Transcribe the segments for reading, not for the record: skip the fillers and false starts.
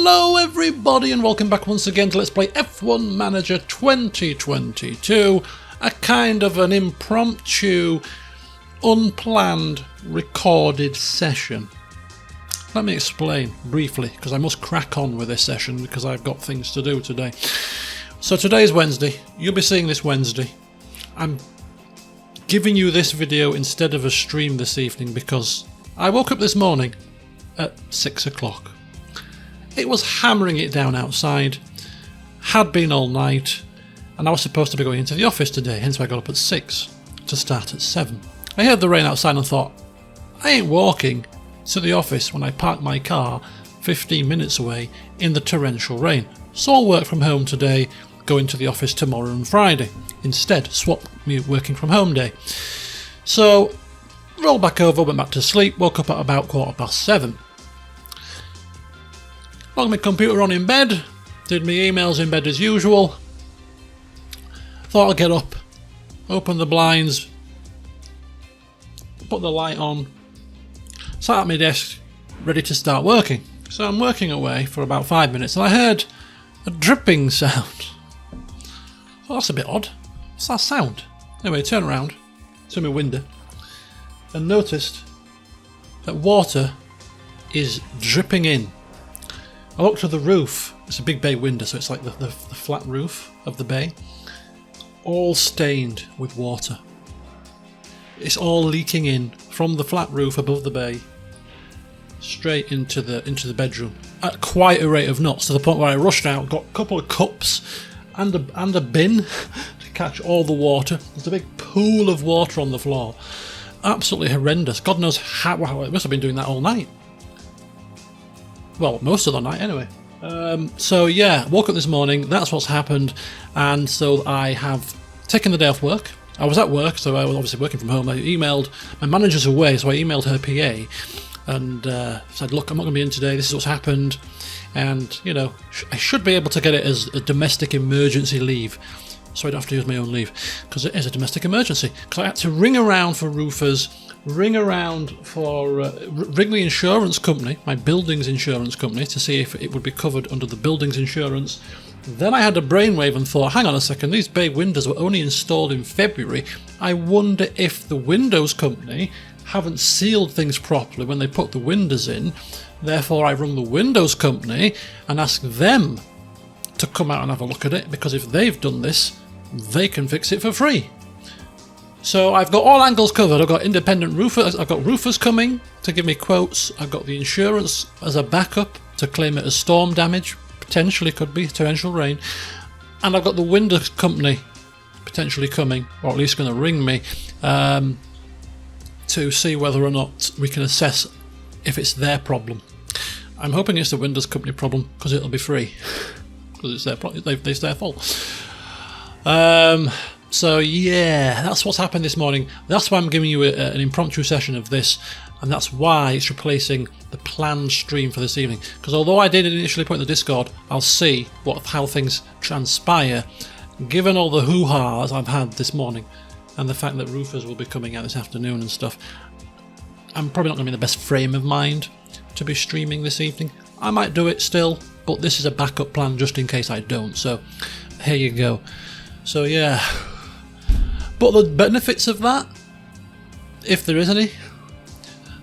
Hello everybody and welcome back once again to Let's Play F1 Manager 2022, a kind of an impromptu, unplanned, recorded session. Let me explain briefly, because I must crack on with this session because I've got things to do today. So today is Wednesday, you'll be seeing this Wednesday. I'm giving you this video instead of a stream this evening because I woke up this morning at 6 o'clock. It was hammering it down outside, had been all night, and I was supposed to be going into the office today, hence I got up at 6 to start at 7. I heard the rain outside and thought, I ain't walking to the office when I parked my car 15 minutes away in the torrential rain, so I'll work from home today, go into the office tomorrow and Friday. Instead, swap me working from home day. So, rolled back over, went back to sleep, woke up at about 7:15. Logged my computer on in bed, did my emails in bed as usual. Thought I'd get up, open the blinds, put the light on, sat at my desk, ready to start working. So I'm working away for about 5 minutes and I heard a dripping sound. Well, that's a bit odd. What's that sound? Anyway, turn around to my window and noticed that water is dripping in. I looked to the roof. It's a big bay window, so it's like the flat roof of the bay, all stained with water. It's all leaking in from the flat roof above the bay straight into the bedroom at quite a rate of knots, to the point where I rushed out, got a couple of cups and a bin to catch all the water. There's a big pool of water on the floor. Absolutely horrendous. God knows how it must have been doing that all night. Well, most of the night anyway. So yeah, woke up this morning, that's what's happened, and so I have taken the day off work. I was at work, so I was obviously working from home. I emailed, my manager's away, so I emailed her PA and said, look, I'm not going to be in today, this is what's happened, and, you know, I should be able to get it as a domestic emergency leave, so I don't have to use my own leave, because it is a domestic emergency, because I had to ring around for roofers, ring around for Wrigley Insurance Company, my buildings insurance company, to see if it would be covered under the buildings insurance. Then I had a brainwave and thought, hang on a second, these bay windows were only installed in February. I wonder if the windows company haven't sealed things properly when they put the windows in. Therefore, I rung the windows company and asked them to come out and have a look at it, because if they've done this, they can fix it for free. So I've got all angles covered. I've got independent roofers, I've got roofers coming to give me quotes, I've got the insurance as a backup to claim it as storm damage, potentially could be torrential rain, and I've got the windows company potentially coming, or at least going to ring me, to see whether or not we can assess if it's their problem. I'm hoping it's the windows company problem, because it'll be free, because it's their fault. So yeah, that's what's happened this morning. That's why I'm giving you an impromptu session of this, and that's why it's replacing the planned stream for this evening. Because although I did initially put in the Discord, I'll see how things transpire, given all the hoo-has I've had this morning, and the fact that roofers will be coming out this afternoon and stuff. I'm probably not going to be in the best frame of mind to be streaming this evening. I might do it still, but this is a backup plan just in case I don't. So here you go. So yeah. But the benefits of that, if there is any,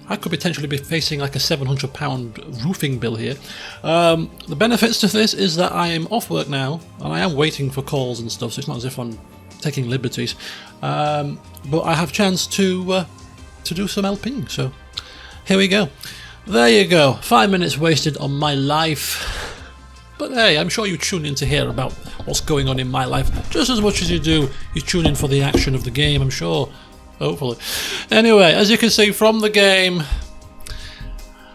I could potentially be facing like a £700 roofing bill here. The benefits to this is that I am off work now, and I am waiting for calls and stuff, so it's not as if I'm taking liberties. But I have a chance to do some LPing, so here we go. There you go, 5 minutes wasted on my life. But hey, I'm sure you tune in to hear about what's going on in my life just as much as you tune in for the action of the game, I'm sure. Hopefully. Anyway, as you can see from the game,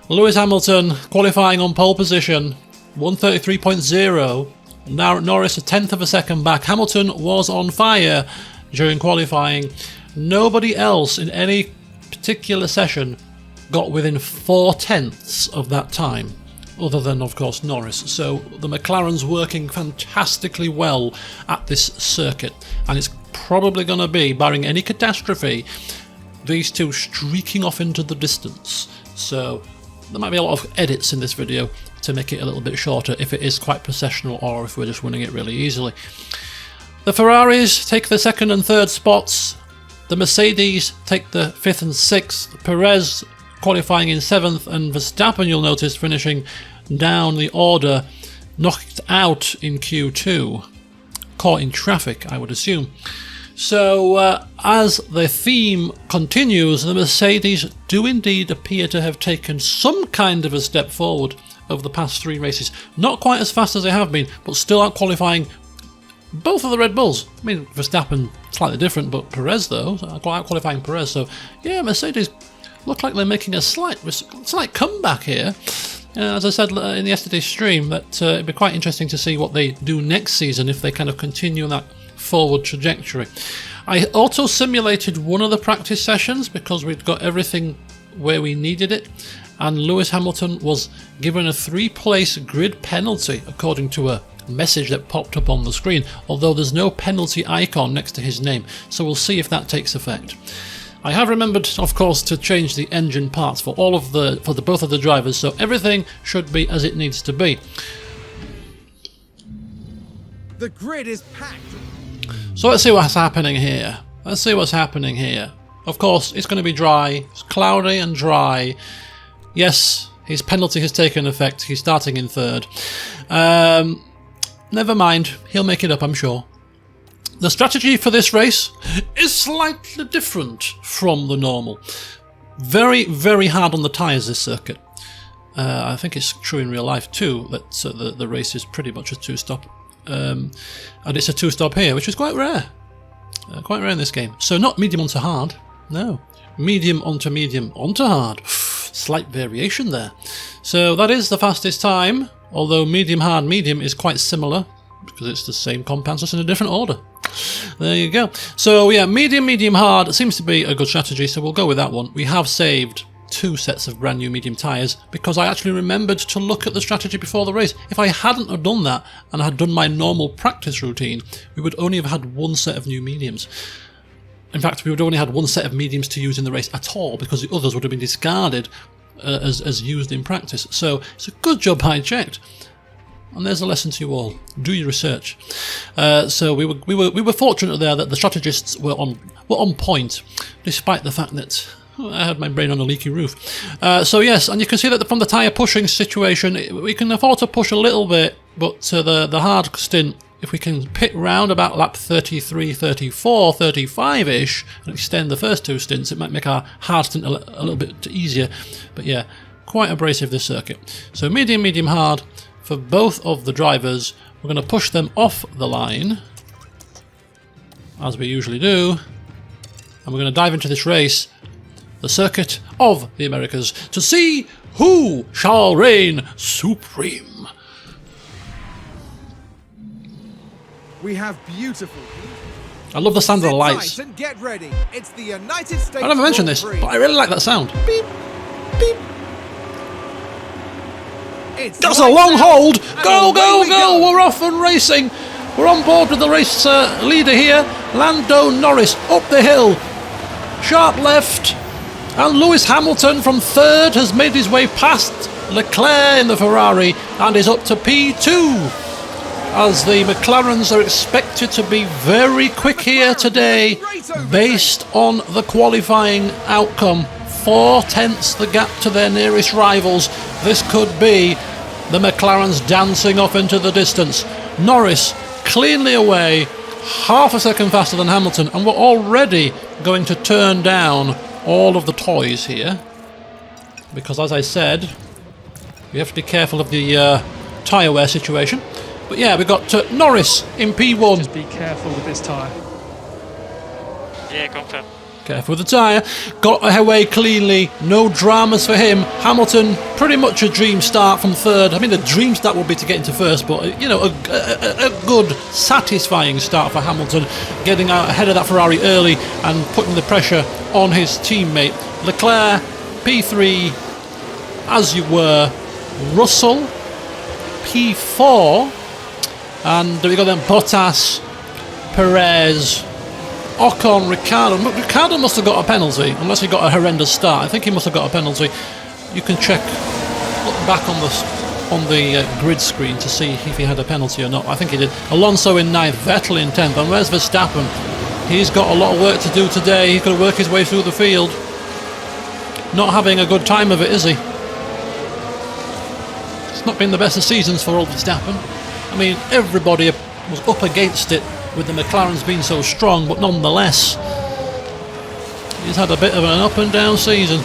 Lewis Hamilton qualifying on pole position, 133.0. Now Norris a tenth of a second back. Hamilton was on fire during qualifying. Nobody else in any particular session got within 4/10 of that time, other than, of course, Norris. So the McLaren's working fantastically well at this circuit, and it's probably going to be, barring any catastrophe, these two streaking off into the distance. So there might be a lot of edits in this video to make it a little bit shorter if it is quite processional or if we're just winning it really easily. The Ferraris take the 2nd and 3rd spots. The Mercedes take the 5th and 6th. Perez qualifying in 7th, and Verstappen, you'll notice, finishing down the order, knocked out in Q2. Caught in traffic, I would assume. So, as the theme continues, the Mercedes do indeed appear to have taken some kind of a step forward over the past 3 races. Not quite as fast as they have been, but still out qualifying both of the Red Bulls. I mean, Verstappen slightly different, but Perez though, out qualifying Perez. So, yeah, Mercedes look like they're making a slight comeback here. As I said in yesterday's stream, that it'd be quite interesting to see what they do next season if they kind of continue that forward trajectory. I auto simulated one of the practice sessions because we'd got everything where we needed it, and Lewis Hamilton was given a 3-place grid penalty according to a message that popped up on the screen, although there's no penalty icon next to his name, so we'll see if that takes effect. I have remembered, of course, to change the engine parts for both of the drivers, so everything should be as it needs to be. The grid is packed. So let's see what's happening here. Of course, it's going to be dry. It's cloudy and dry. Yes, his penalty has taken effect. He's starting in 3rd. Never mind. He'll make it up, I'm sure. The strategy for this race is slightly different from the normal. Very, very hard on the tyres, this circuit. I think it's true in real life too, that the race is pretty much a 2-stop. And it's a 2-stop here, which is quite rare. Quite rare in this game. So not medium onto hard, no. Medium onto hard. Slight variation there. So that is the fastest time, although medium, hard, medium is quite similar, because it's the same compounds, just in a different order. There you go. So yeah, medium, hard seems to be a good strategy, so we'll go with that one. We have saved 2 sets of brand new medium tyres because I actually remembered to look at the strategy before the race. If I hadn't have done that and I had done my normal practice routine, we would only have had 1 set of new mediums. In fact, we would only had 1 set of mediums to use in the race at all because the others would have been discarded as used in practice. So it's a good job I checked. And there's a lesson to you all: do your research. So we were fortunate there that the strategists were on point, despite the fact that I had my brain on a leaky roof. So yes, and you can see that from the tyre pushing situation, we can afford to push a little bit, but the hard stint, if we can pit round about lap 33, 34, 35-ish, and extend the first 2 stints, it might make our hard stint a little bit easier. But yeah, quite abrasive this circuit. So medium, hard. For both of the drivers, we're going to push them off the line, as we usually do, and we're going to dive into this race, the circuit of the Americas, to see who shall reign supreme. We have beautiful. I love the sound of the lights. And get ready. It's the United States. I never mentioned this, but I really like that sound. Beep, beep. That's a long hold. Go! We're off and racing. We're on board with the race leader here, Lando Norris, up the hill. Sharp left. And Lewis Hamilton from 3rd has made his way past Leclerc in the Ferrari and is up to P2. As the McLarens are expected to be very quick here today, based on the qualifying outcome. 4 tenths the gap to their nearest rivals. This could be the McLarens dancing off into the distance. Norris cleanly away, half a second faster than Hamilton, and we're already going to turn down all of the toys here, because as I said, we have to be careful of the tyre wear situation. But yeah, we've got Norris in P1. Just be careful with this tyre. Yeah, confirm. Careful with the tyre. Got away cleanly. No dramas for him. Hamilton, pretty much a dream start from 3rd. I mean, the dream start would be to get into 1st, but, you know, a good, satisfying start for Hamilton, getting out ahead of that Ferrari early and putting the pressure on his teammate. Leclerc, P3, as you were. Russell, P4. And we got then Bottas, Perez, Ocon, Ricciardo. Ricciardo must have got a penalty, unless he got a horrendous start. I think he must have got a penalty. You can check back on the grid screen to see if he had a penalty or not. I think he did. Alonso in 9th, Vettel in 10th, and where's Verstappen? He's got a lot of work to do today. He's got to work his way through the field. Not having a good time of it, is he? It's not been the best of seasons for old Verstappen. I mean, everybody was up against it with the McLarens being so strong, but nonetheless, he's had a bit of an up and down season.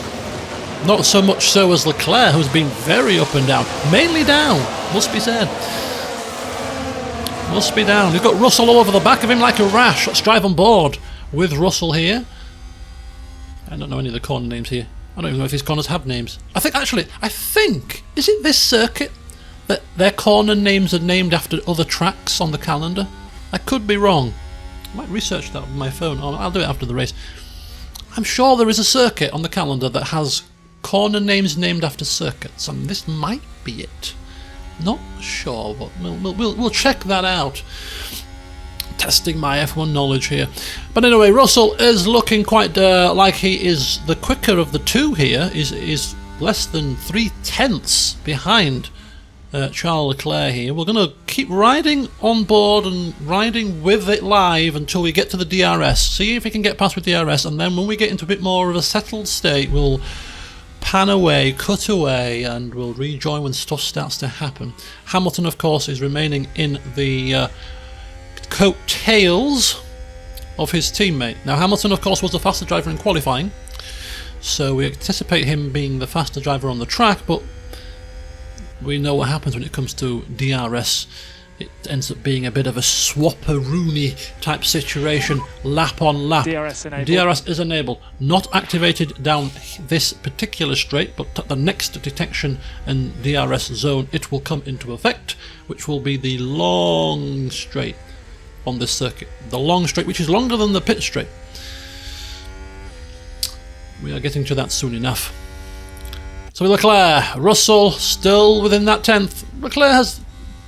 Not so much so as Leclerc, who's been very up and down. Mainly down, must be said. Must be down. We've got Russell all over the back of him like a rash. Let's drive on board with Russell here. I don't know any of the corner names here. I don't even know if these corners have names. I think, is it this circuit that their corner names are named after other tracks on the calendar? I could be wrong. I might research that on my phone. I'll do it after the race. I'm sure there is a circuit on the calendar that has corner names named after circuits, and this might be it. Not sure, but we'll check that out. Testing my F1 knowledge here. But anyway, Russell is looking quite like he is the quicker of the two here. Is less than 3/10 behind Charles Leclerc here. We're going to keep riding on board and riding with it live until we get to the DRS. See if we can get past with DRS, and then when we get into a bit more of a settled state, we'll pan away, cut away, and we'll rejoin when stuff starts to happen. Hamilton, of course, is remaining in the coattails of his teammate. Now, Hamilton, of course, was the faster driver in qualifying, so we anticipate him being the faster driver on the track, but we know what happens when it comes to DRS. It ends up being a bit of a swapperoonie type situation, lap on lap. DRS enabled. DRS is enabled, not activated down this particular straight, but at the next detection and DRS zone it will come into effect, which will be the long straight on this circuit. The long straight, which is longer than the pit straight. We are getting to that soon enough. So Leclerc, Russell still within that 10th. Leclerc has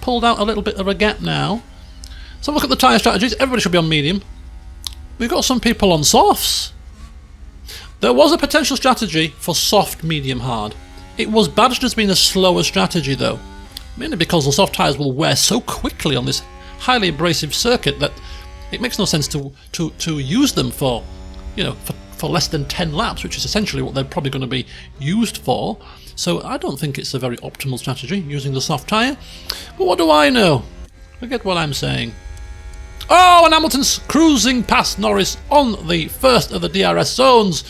pulled out a little bit of a gap now. So look at the tyre strategies. Everybody should be on medium. We've got some people on softs. There was a potential strategy for soft, medium, hard. It was badged as being a slower strategy though, mainly because the soft tyres will wear so quickly on this highly abrasive circuit that it makes no sense to use them for, you know, for less than 10 laps, which is essentially what they're probably going to be used for. So I don't think it's a very optimal strategy, using the soft tyre. But what do I know? Forget what I'm saying. Oh, and Hamilton's cruising past Norris on the first of the DRS zones.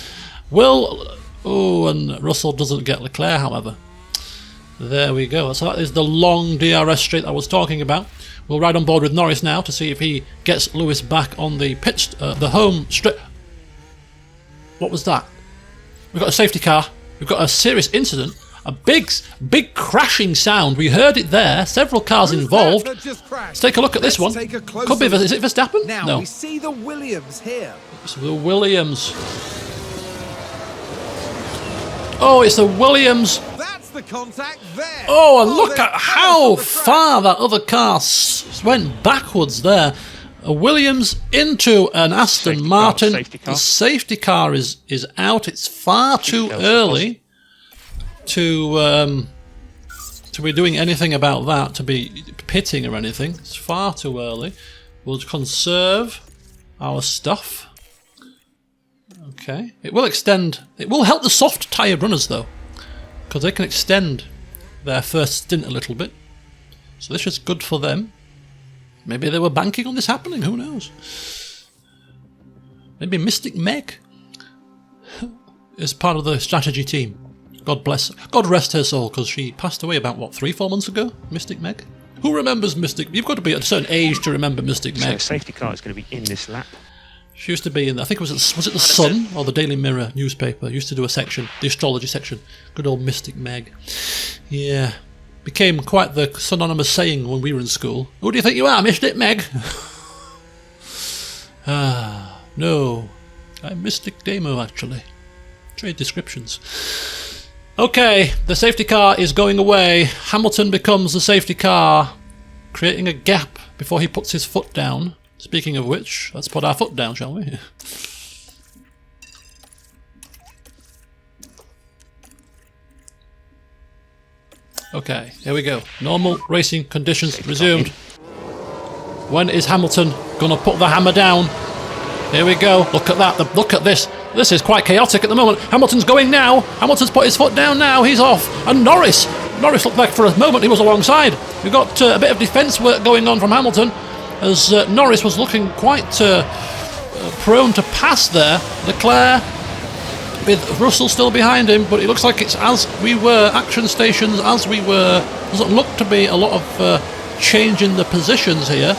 Oh, and Russell doesn't get Leclerc, however. There we go. So that is the long DRS straight I was talking about. We'll ride on board with Norris now to see if he gets Lewis back on the the home straight. What was that? We've got a safety car. We've got a serious incident. A big crashing sound. We heard it there. Several cars involved. Let's take a look at this one. Could be. Is it Verstappen? Now No. we see the Williams here. It's the Williams. Oh, it's the Williams. That's the contact there. Oh, and look they're at how on the track. far that other car went backwards there. A Williams into an Aston Safety car, Martin. safety car. The safety car is out. It's far too early to be doing anything about that, to be pitting or anything. It's far too early. We'll conserve our stuff. Okay. It will extend. It will help the soft tyre runners though, because they can extend their first stint a little bit. So this is good for them. Maybe they were banking on this happening, who knows? Maybe Mystic Meg is part of the strategy team. God bless her. God rest her soul, because she passed away about, what, 3-4 months ago? Mystic Meg? Who remembers Mystic? You've got to be at a certain age to remember Mystic So Meg. safety car is going to be in this lap. She used to be in, I think it was it the Sun or the Daily Mirror newspaper? Used to do a section, the astrology section. Good old Mystic Meg. Yeah. Became quite the synonymous saying when we were in school. Who do you think you are, Mystic Meg? No. I'm Mystic Damo, actually. Trade descriptions. Okay, the safety car is going away. Hamilton becomes the safety car, creating a gap before he puts his foot down. Speaking of which, let's put our foot down, shall we? Okay, here we go. Normal racing conditions resumed. When is Hamilton gonna put the hammer down? Here we go. Look at that. Look at this. This is quite chaotic at the moment. Hamilton's going now. Hamilton's put his foot down now. He's off. And Norris looked like for a moment he was alongside. We've got a bit of defence work going on from Hamilton, as Norris was looking quite prone to pass there. Leclerc with Russell still behind him, but it looks like it's as we were, action stations as we were. Doesn't look to be a lot of change in the positions here.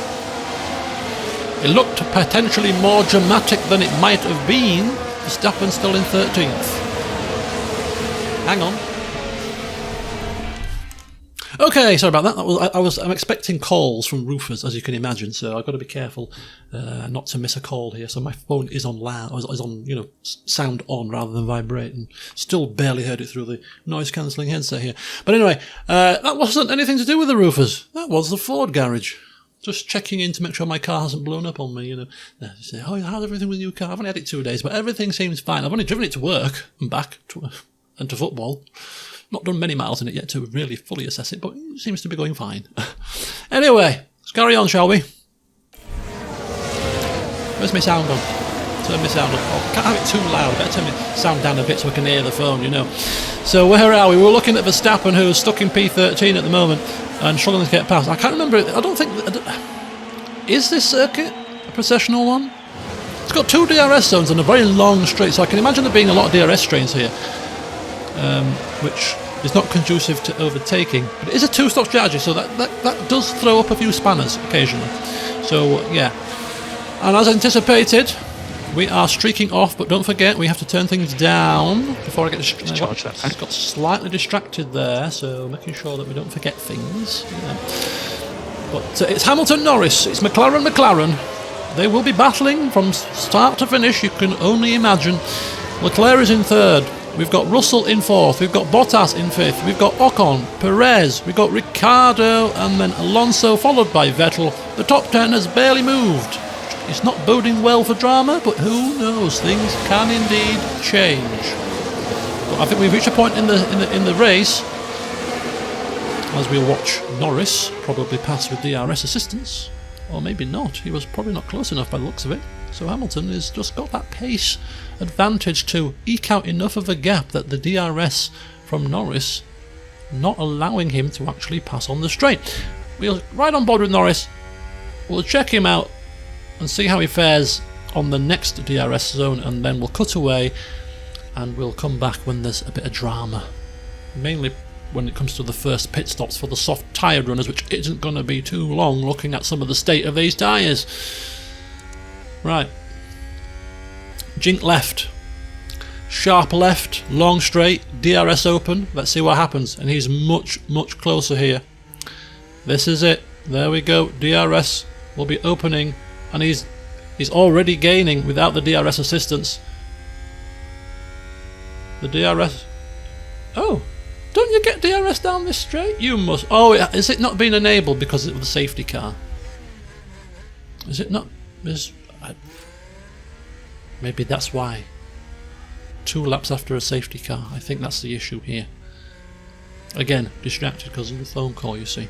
It looked potentially more dramatic than it might have been. Verstappen still in 13th. Hang on. Okay, sorry about that. I'm expecting calls from roofers, as you can imagine, so I've got to be careful not to miss a call here. So my phone is on loud, is on, you know, sound on rather than vibrate, and still barely heard it through the noise cancelling headset here. But anyway, that wasn't anything to do with the roofers. That was the Ford garage. Just checking in to make sure my car hasn't blown up on me, you know. They say, oh, how's everything with your car? I've only had it 2 days, but everything seems fine. I've only driven it to work and back and to football. Not done many miles in it yet to really fully assess it, but it seems to be going fine. Anyway, let's carry on, shall we? Where's my sound on? Turn my sound on. Oh, can't have it too loud. Better turn my sound down a bit so I can hear the phone, you know. So where are we? We're looking at Verstappen, who's stuck in P13 at the moment and struggling to get past. I can't remember. I don't think. Is this circuit a processional one? It's got 2 DRS zones and a very long straight, so I can imagine there being a lot of DRS strains here, which is not conducive to overtaking. But it is a 2-stop strategy, so that does throw up a few spanners occasionally. So yeah, and as anticipated, we are streaking off, but don't forget we have to turn things down before I get distracted. I got slightly distracted there, so making sure that we don't forget things. Yeah. But it's Hamilton-Norris, it's McLaren. They will be battling from start to finish, you can only imagine. Leclerc is in 3rd. We've got Russell in 4th. We've got Bottas in 5th. We've got Ocon, Perez. We've got Ricciardo, and then Alonso, followed by Vettel. The top 10 has barely moved. It's not boding well for drama, but who knows? Things can indeed change. But I think we've reached a point in the race, as we'll watch Norris probably pass with DRS assistance, or maybe not. He was probably not close enough by the looks of it. So Hamilton has just got that pace advantage to eke out enough of a gap that the DRS from Norris not allowing him to actually pass on the straight. We'll ride on board with Norris. We'll check him out and see how he fares on the next DRS zone, and then we'll cut away and we'll come back when there's a bit of drama, mainly when it comes to the first pit stops for the soft tyred runners, which isn't going to be too long, looking at some of the state of these tyres. Right, jink left, sharp left, long straight, DRS open. Let's see what happens, and he's much closer here. This is it, there we go. DRS will be opening, and he's already gaining without the DRS assistance. The DRS... Oh, don't you get DRS down this straight? You must. Oh, is it not being enabled because of the safety car? Is it not? Maybe that's why. 2 laps after a safety car. I think that's the issue here. Again, distracted because of the phone call, you see.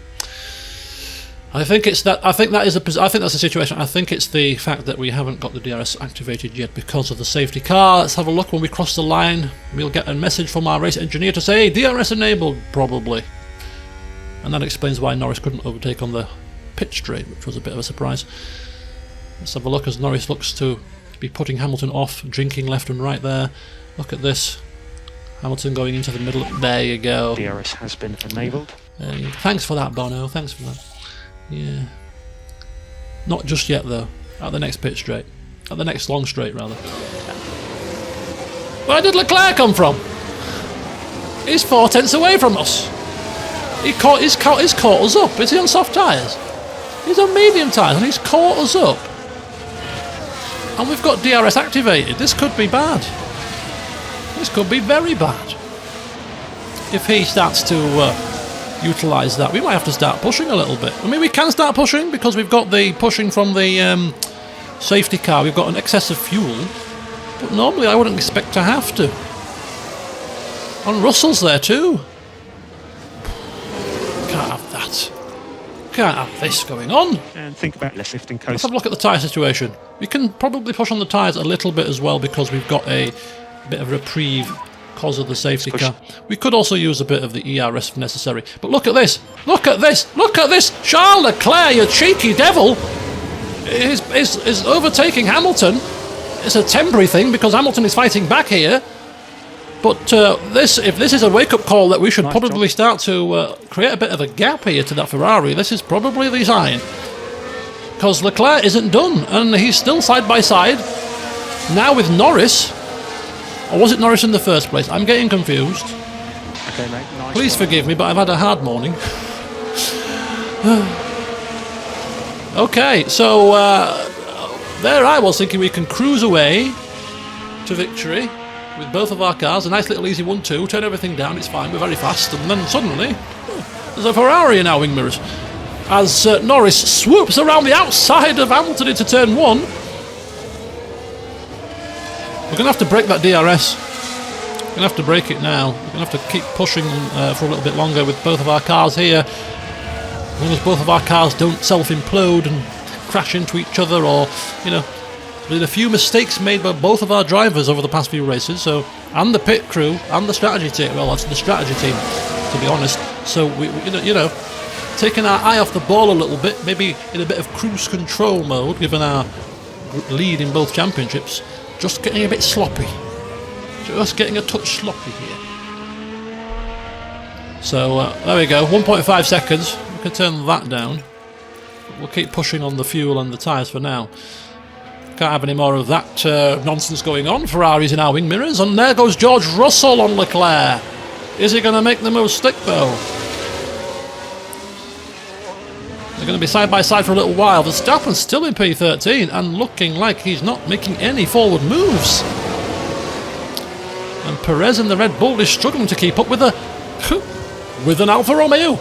I think it's that. I think that's the situation. I think it's the fact that we haven't got the DRS activated yet because of the safety car. Let's have a look when we cross the line. We'll get a message from our race engineer to say, hey, DRS enabled, probably. And that explains why Norris couldn't overtake on the pit straight, which was a bit of a surprise. Let's have a look as Norris looks to be putting Hamilton off, drinking left and right there. Look at this. Hamilton going into the middle. There you go. DRS has been enabled. Thanks for that, Bono. Thanks for that. Yeah. Not just yet, though. At the next pit straight. At the next long straight, rather. Where did Leclerc come from? He's 4 tenths away from us. He's caught us up. Is he on soft tyres? He's on medium tyres and he's caught us up. And we've got DRS activated. This could be bad. This could be very bad. If he starts to utilise that, we might have to start pushing a little bit. I mean, we can start pushing because we've got the pushing from the safety car. We've got an excess of fuel, but normally I wouldn't expect to have to. And Russell's there too. that. Can't have this going on. And think about less lifting Let's coast. have a look at the tyre situation. We can probably push on the tyres a little bit as well because we've got a bit of reprieve because of the safety Push. car. We could also use a bit of the ERS if necessary. But look at this! Look at this! Look at this! Charles Leclerc, you cheeky devil, is overtaking Hamilton. It's a temporary thing because Hamilton is fighting back here. But if this is a wake-up call that we should probably start to create a bit of a gap here to that Ferrari, this is probably the sign. Because Leclerc isn't done, and he's still side by side. Now with Norris. Or was it Norris in the first place? I'm getting confused. Okay, mate. Nice Please one. forgive me, but I've had a hard morning. Okay, so there I was thinking we can cruise away to victory with both of our cars. A nice little easy 1-2, turn everything down, it's fine, we're very fast. And then suddenly, there's a Ferrari in our wing mirrors. As Norris swoops around the outside of Hamilton into turn 1. We're going to have to break that DRS. We're going to have to break it now. We're going to have to keep pushing for a little bit longer with both of our cars here. As long as both of our cars don't self-implode and crash into each other, or, you know, there's been a few mistakes made by both of our drivers over the past few races, so, and the pit crew, and the strategy team. Well, that's the strategy team, to be honest. So, we you know, taking our eye off the ball a little bit, maybe in a bit of cruise control mode, given our lead in both championships, just getting a bit sloppy. Just getting a touch sloppy here. So, there we go, 1.5 seconds. We can turn that down. We'll keep pushing on the fuel and the tyres for now. Can't have any more of that nonsense going on. Ferraris in our wing mirrors, and there goes George Russell on Leclerc. Is he going to make the move stick though? They're going to be side by side for a little while. Verstappen's still in P13 and looking like he's not making any forward moves. And Perez in the Red Bull is struggling to keep up with an Alfa Romeo,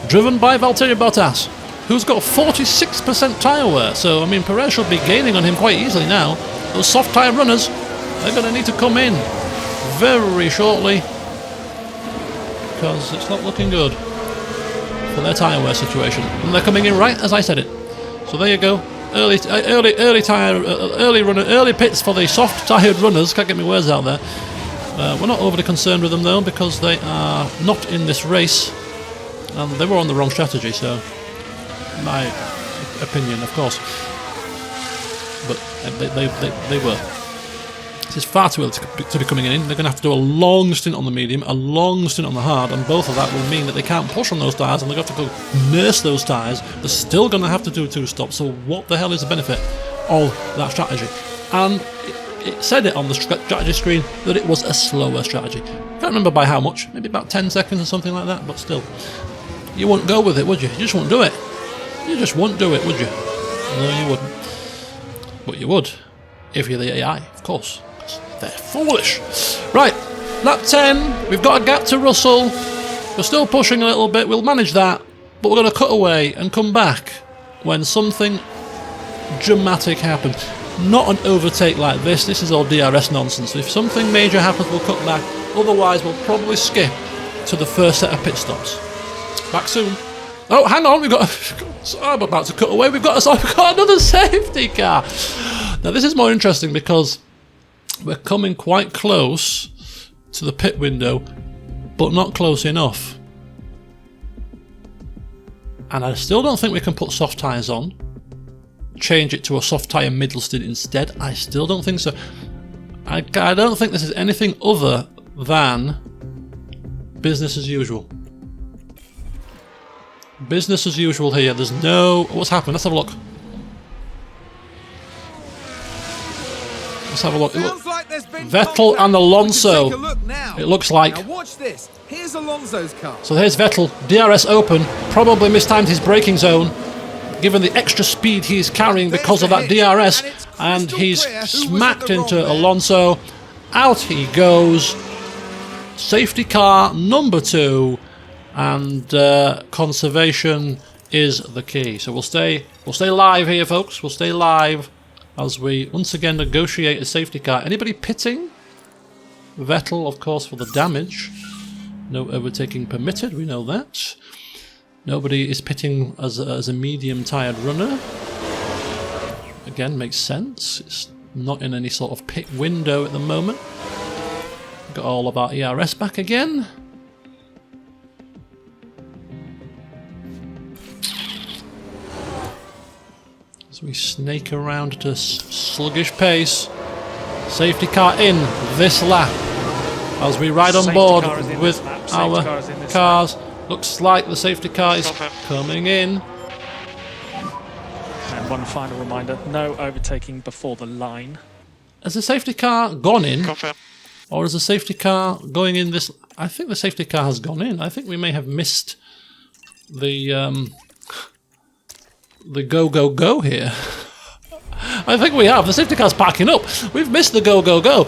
driven by Valtteri Bottas, who's got 46% tyre wear. So, I mean, Perez should be gaining on him quite easily now. Those soft tyre runners, they're going to need to come in very shortly, because it's not looking good for their tyre wear situation. And they're coming in right as I said it. So there you go. Early pits for the soft tyred runners. Can't get my words out there. We're not overly concerned with them though, because they are not in this race, and they were on the wrong strategy. So, my opinion, of course, but they were. This is far too early to be coming in. They're going to have to do a long stint on the medium, a long stint on the hard, and both of that will mean that they can't push on those tyres, and they're going to have to go nurse those tyres. They're still going to have to do 2 stops. So what the hell is the benefit of that strategy? And it said it on the strategy screen that it was a slower strategy. Can't remember by how much, maybe about 10 seconds or something like that, but still. You wouldn't go with it, would you? You just wouldn't do it. You just wouldn't do it, would you? No, you wouldn't. But you would, if you're the AI, of course. They're foolish. Right, lap 10, we've got a gap to Russell. We're still pushing a little bit, we'll manage that, but we're going to cut away and come back when something dramatic happens. Not an overtake like this is all DRS nonsense. If something major happens, we'll cut back. Otherwise, we'll probably skip to the first set of pit stops. Back soon. Oh, hang on, I'm about to cut away. We've got another safety car. Now, this is more interesting because we're coming quite close to the pit window, but not close enough. And I still don't think we can put soft tyres on. Change it to a soft tyre middle stint instead. I still don't think so. I don't think this is anything other than business as usual. Business as usual here. There's no... What's happened? Let's have a look. Let's have a look. Sounds like there's been Vettel contact. and Alonso. We can take a look now. It looks like. Now watch this. Here's Alonso's car. So here's Vettel. DRS open. Probably mistimed his braking zone, given the extra speed he's carrying because of that DRS. And he's smacked into Alonso. Out he goes. Safety car number 2. And conservation is the key. So we'll stay live here, folks. We'll stay live as we once again negotiate a safety car. Anybody pitting? Vettel, of course, for the damage. No overtaking permitted, we know that. Nobody is pitting as a medium-tired runner. Again, makes sense. It's not in any sort of pit window at the moment. Got all of our ERS back again. As we snake around at a sluggish pace. Safety car in this lap. As we ride on board with our cars. Looks like the safety car is coming in. And one final reminder, no overtaking before the line. Has the safety car gone in? Confirm. Or is the safety car going in this... I think the safety car has gone in. I think we may have missed the go, go, go here. I think we have. The safety car's parking up. We've missed the go, go, go.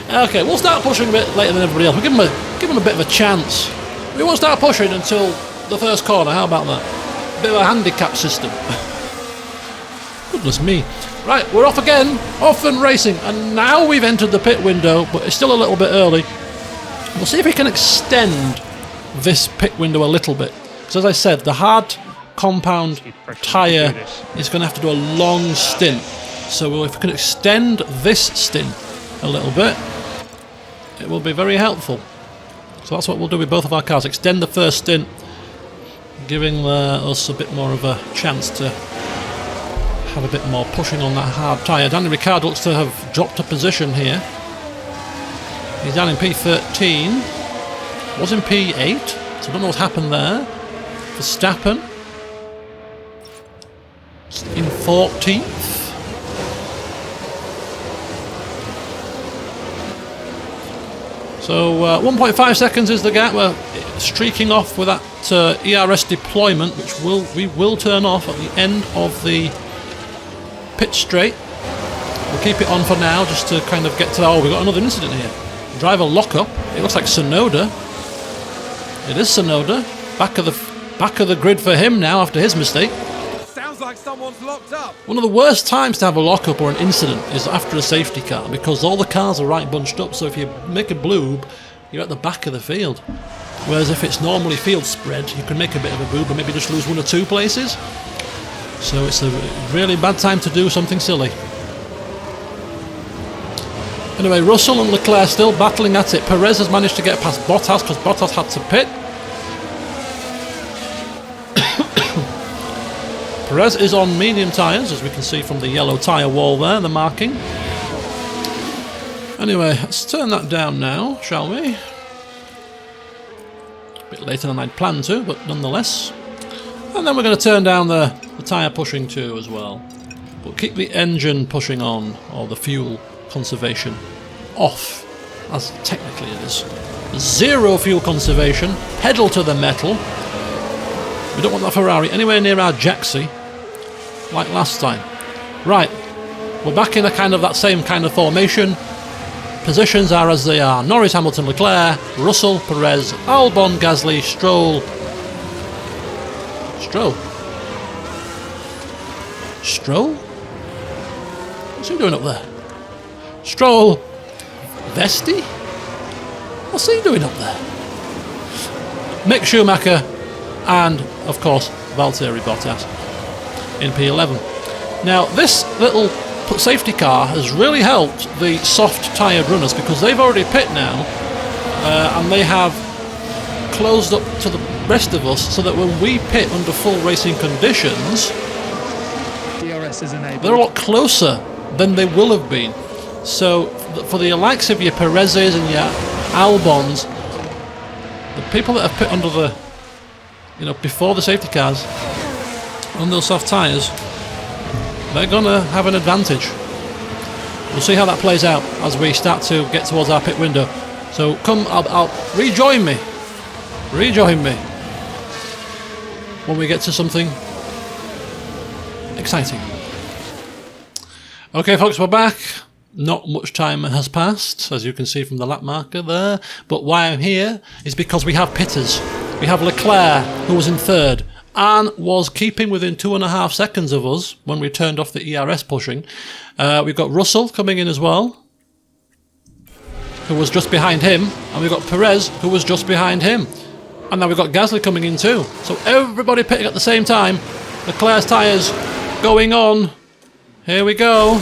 Okay, we'll start pushing a bit later than everybody else. We'll give them a bit of a chance. We won't start pushing until the first corner. How about that? Bit of a handicap system. Goodness me. Right, we're off again. Off and racing. And now we've entered the pit window, but it's still a little bit early. We'll see if we can extend this pit window a little bit. Because as I said, the hard compound tyre is going to have to do a long stint. So if we can extend this stint a little bit, it will be very helpful. So that's what we'll do with both of our cars. Extend the first stint, giving us a bit more of a chance to have a bit more pushing on that hard tyre. Danny Ricciardo looks to have dropped a position here. He's down in P13. Was in P8, so I don't know what's happened there. Verstappen in 14th. So 1.5 seconds is the gap. We're streaking off with that ERS deployment, which we will turn off at the end of the pit straight. We'll keep it on for now, just to kind of get to... Oh, we've got another incident here. Driver lockup. It looks like Tsunoda. It is Tsunoda. Back of the grid for him now after his mistake. Sounds like someone's locked up. One of the worst times to have a lockup or an incident is after a safety car, because all the cars are right bunched up, so if you make a bloob, you're at the back of the field. Whereas if it's normally field spread, you can make a bit of a boob and maybe just lose one or two places. So it's a really bad time to do something silly. Anyway, Russell and Leclerc still battling at it. Perez has managed to get past Bottas because Bottas had to pit. Perez is on medium tyres, as we can see from the yellow tyre wall there, the marking. Anyway, let's turn that down now, shall we? A bit later than I'd planned to, but nonetheless. And then we're going to turn down the tyre pushing too as well. But keep the engine pushing on, or the fuel conservation off, as technically it is. Zero fuel conservation, pedal to the metal. We don't want that Ferrari anywhere near our Jaxi, like last time. Right, we're back in a kind of that same kind of formation. Positions are as they are. Norris, Hamilton, Leclerc, Russell, Perez, Albon, Gasly, Stroll. Stroll? What's he doing up there? Stroll. Vesti? What's he doing up there? Mick Schumacher and, of course, Valtteri Bottas in P11. Now, this little safety car has really helped the soft-tyred runners because they've already pit now and they have closed up to the rest of us so that when we pit under full racing conditions, DRS is enabled. they're a lot closer than they will have been. So for the likes of your Perez's and your Albons, the people that have pit under the, before the safety cars on those soft tyres, they're gonna have an advantage. We'll see how that plays out as we start to get towards our pit window. So come, I'll rejoin me when we get to something exciting. Okay, folks, we're back. Not much time has passed, as you can see from the lap marker there. But why I'm here is because we have pitters. We have Leclerc, who was in third and was keeping within 2.5 seconds of us when we turned off the ERS pushing. We've got Russell coming in as well, who was just behind him, and we've got Perez, who was just behind him. And now we've got Gasly coming in too. So everybody pitting at the same time. Leclerc's tyres going on. Here we go.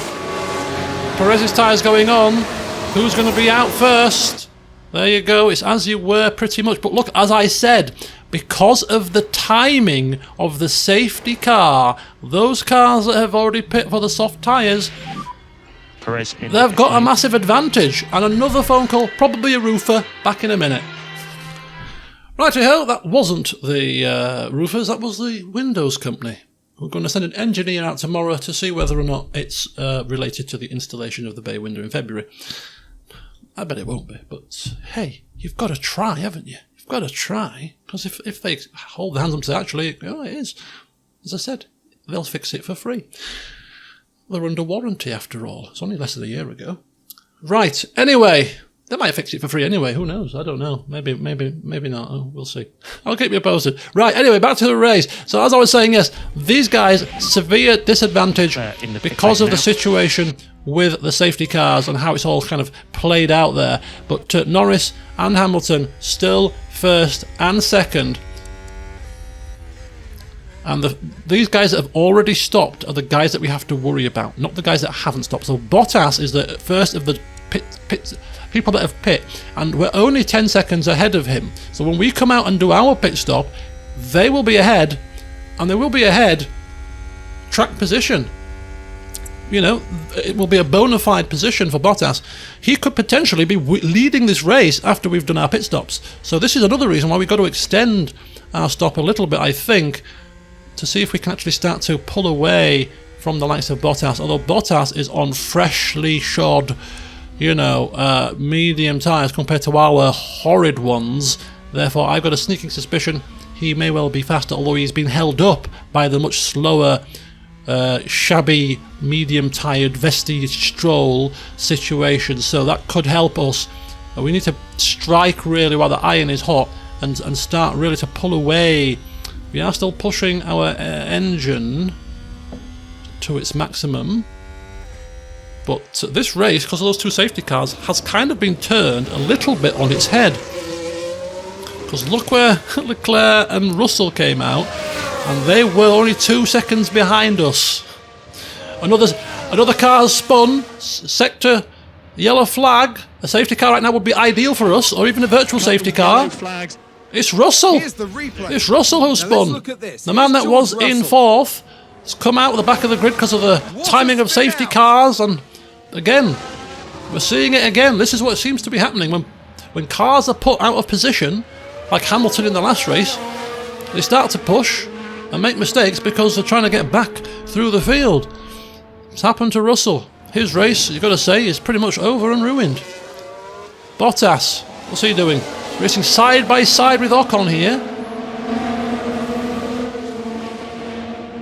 Perez's tyres going on. Who's going to be out first? There you go. It's as you were pretty much. But look, as I said, because of the timing of the safety car, those cars that have already pit for the soft tyres, Perez in they've got a massive advantage. And another phone call, probably a roofer, back in a minute. Righty-ho, that wasn't the roofers, that was the Windows company. We're going to send an engineer out tomorrow to see whether or not it's related to the installation of the bay window in February. I bet it won't be, but hey, you've got to try, haven't you? You've got to try, because if they hold their hands up and say, actually, oh, it is, as I said, they'll fix it for free. They're under warranty after all. It's only less than a year ago. Right, anyway, they might fix it for free anyway, who knows, I don't know, maybe not, oh, we'll see. I'll keep you posted. Right, anyway, back to the race. So as I was saying, yes, these guys, severe disadvantage because of the situation with the safety cars and how it's all kind of played out there. But Norris and Hamilton still first and second. And these guys that have already stopped are the guys that we have to worry about, not the guys that haven't stopped. So Bottas is the first of the people that have pit, and we're only 10 seconds ahead of him. So when we come out and do our pit stop, they will be ahead, and they will be ahead track position. You know, it will be a bona fide position for Bottas. He could potentially be leading this race after we've done our pit stops. So this is another reason why we've got to extend our stop a little bit, I think, to see if we can actually start to pull away from the likes of Bottas. Although Bottas is on freshly shod, you know, medium tyres compared to our horrid ones. Therefore, I've got a sneaking suspicion he may well be faster, although he's been held up by the much slower, shabby, medium-tyred Vestige Stroll situation. So that could help us. We need to strike really while the iron is hot and start really to pull away. We are still pushing our engine to its maximum. But this race, because of those two safety cars, has kind of been turned a little bit on its head. Because look where Leclerc and Russell came out, and they were only 2 seconds behind us. Another car's spun, sector, yellow flag. A safety car right now would be ideal for us, or even a virtual safety car. It's Russell. Here's the replay. It's Russell who Now spun. let's look at this. The man Here's that was George in Russell. fourth has come out at the back of the grid because of the timing of safety cars, and again, we're seeing it again. This is what seems to be happening when cars are put out of position, like Hamilton in the last race. They start to push and make mistakes because they're trying to get back through the field. It's happened to Russell. His race, you've got to say, is pretty much over and ruined. Bottas, what's he doing? Racing side by side with Ocon here.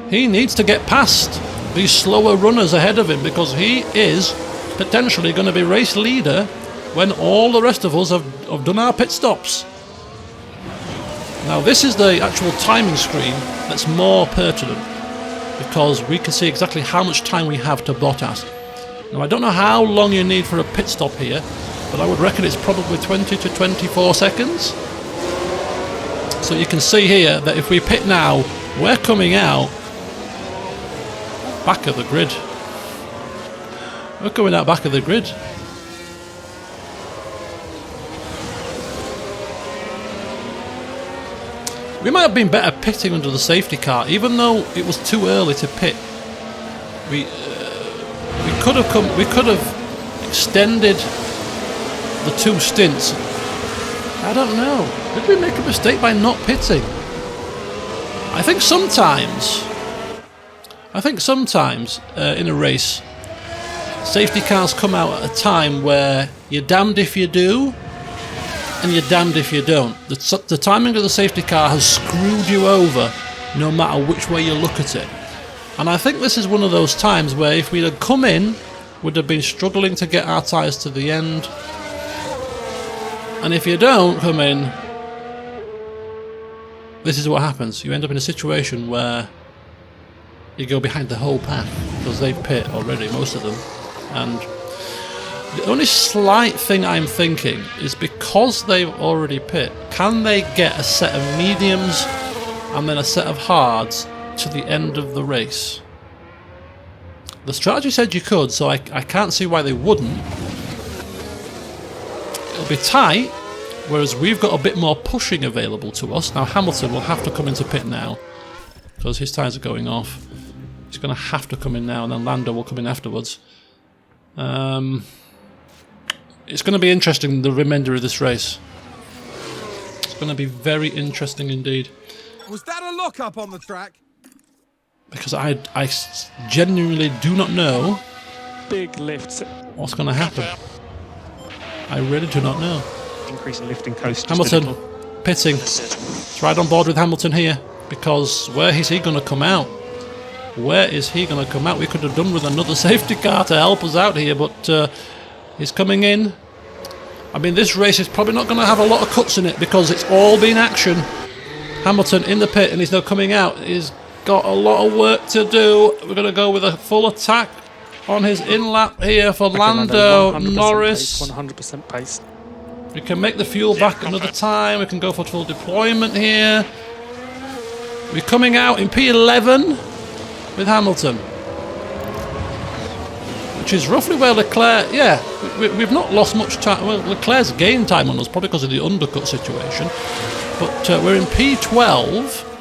He needs to get past these slower runners ahead of him because he is potentially going to be race leader when all the rest of us have done our pit stops. Now this is the actual timing screen that's more pertinent because we can see exactly how much time we have to Bottas. Now I don't know how long you need for a pit stop here, but I would reckon it's probably 20 to 24 seconds. So you can see here that if we pit now, we're coming out back of the grid. We're coming out back of the grid. We might have been better pitting under the safety car, even though it was too early to pit. We could have extended the two stints. I don't know. Did we make a mistake by not pitting? I think sometimes in a race, safety cars come out at a time where you're damned if you do and you're damned if you don't. The timing of the safety car has screwed you over no matter which way you look at it. And I think this is one of those times where if we'd have come in, we'd have been struggling to get our tyres to the end. And if you don't come in, this is what happens. You end up in a situation where you go behind the whole pack because they've pit already, most of them. And The only slight thing I'm thinking is because they've already pit, can they get a set of mediums and then a set of hards to the end of the race? The strategy said you could, so I can't see why they wouldn't. It'll be tight, whereas we've got a bit more pushing available to us. Now Hamilton will have to come into pit now, because his tyres are going off. He's going to have to come in now, and then Lando will come in afterwards. It's going to be interesting, the remainder of this race. It's going to be very interesting indeed. Was that a lock-up on the track? Because I genuinely do not know Big lifts. what's going to happen. I really do not know. Increase in lift and coast. Hamilton pitting. It's right on board with Hamilton here, because where is he going to come out? Where is he going to come out? We could have done with another safety car to help us out here, but he's coming in. I mean, this race is probably not going to have a lot of cuts in it because it's all been action. Hamilton in the pit and he's now coming out. He's got a lot of work to do. We're going to go with a full attack on his in-lap here for Lando Norris. 100% pace. We can make the fuel back another time. We can go for full deployment here. We're coming out in P11 with Hamilton, which is roughly where Leclerc... Yeah, we've not lost much time. Well, Leclerc's gained time on us, probably because of the undercut situation. But we're in P12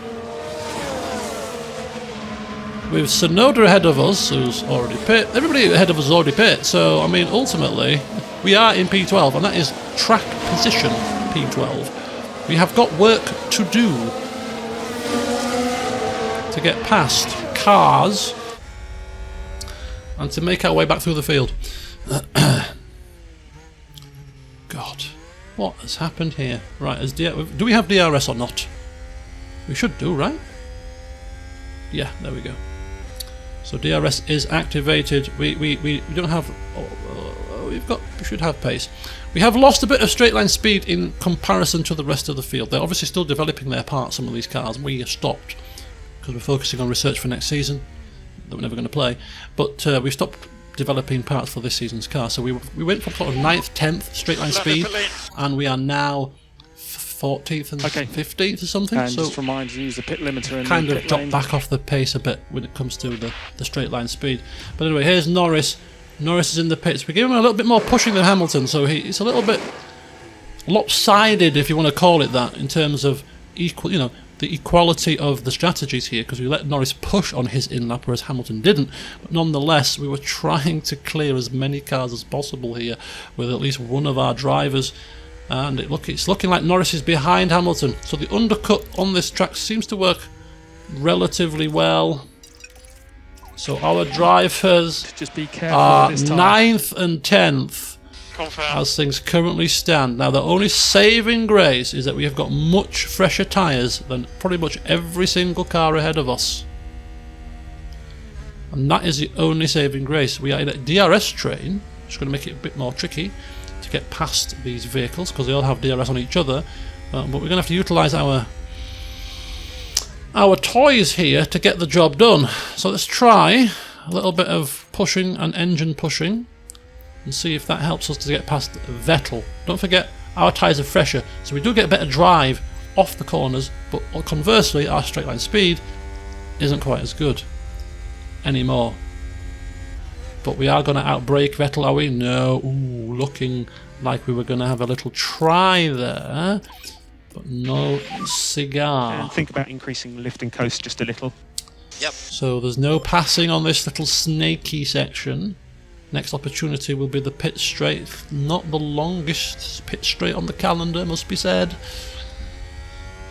with Tsunoda ahead of us, who's already pit. Everybody ahead of us is already pit. So, I mean, ultimately, we are in P12, and that is track position P12. We have got work to do to get past cars and to make our way back through the field. God, what has happened here? Right, do we have DRS or not? We should do, right? Yeah, there we go. So DRS is activated. We don't have... we should have pace. We have lost a bit of straight line speed in comparison to the rest of the field. They're obviously still developing their parts, some of these cars, and we have stopped because we're focusing on research for next season that we're never going to play. But we've stopped developing parts for this season's car. So we went from sort of 9th, 10th straight line speed, and we are now 14th and 15th or something. And so just remind you, use the pit limiter and kind of dropped back off the pace a bit when it comes to the straight line speed. But anyway, here's Norris. Norris is in the pits. We give him a little bit more pushing than Hamilton, so he's a little bit lopsided, if you want to call it that, in terms of equal, the equality of the strategies here, because we let Norris push on his in-lap, whereas Hamilton didn't. But nonetheless, we were trying to clear as many cars as possible here with at least one of our drivers. And it's looking like Norris is behind Hamilton. So the undercut on this track seems to work relatively well. So our drivers just be careful are this time. 9th and 10th Confirm. as things currently stand. Now the only saving grace is that we have got much fresher tyres than pretty much every single car ahead of us. And that is the only saving grace. We are in a DRS train, which is going to make it a bit more tricky to get past these vehicles because they all have DRS on each other. But we're going to have to utilise our toys here to get the job done. So let's try a little bit of pushing and engine pushing and see if that helps us to get past Vettel. Don't forget, our tyres are fresher, so we do get a better drive off the corners, but conversely, our straight line speed isn't quite as good anymore. But we are going to outbrake Vettel, are we? No. Ooh, looking like we were going to have a little try there, but no cigar. And think about increasing lift and coast just a little. Yep. So there's no passing on this little snaky section. Next opportunity will be the pit straight. Not the longest pit straight on the calendar, must be said.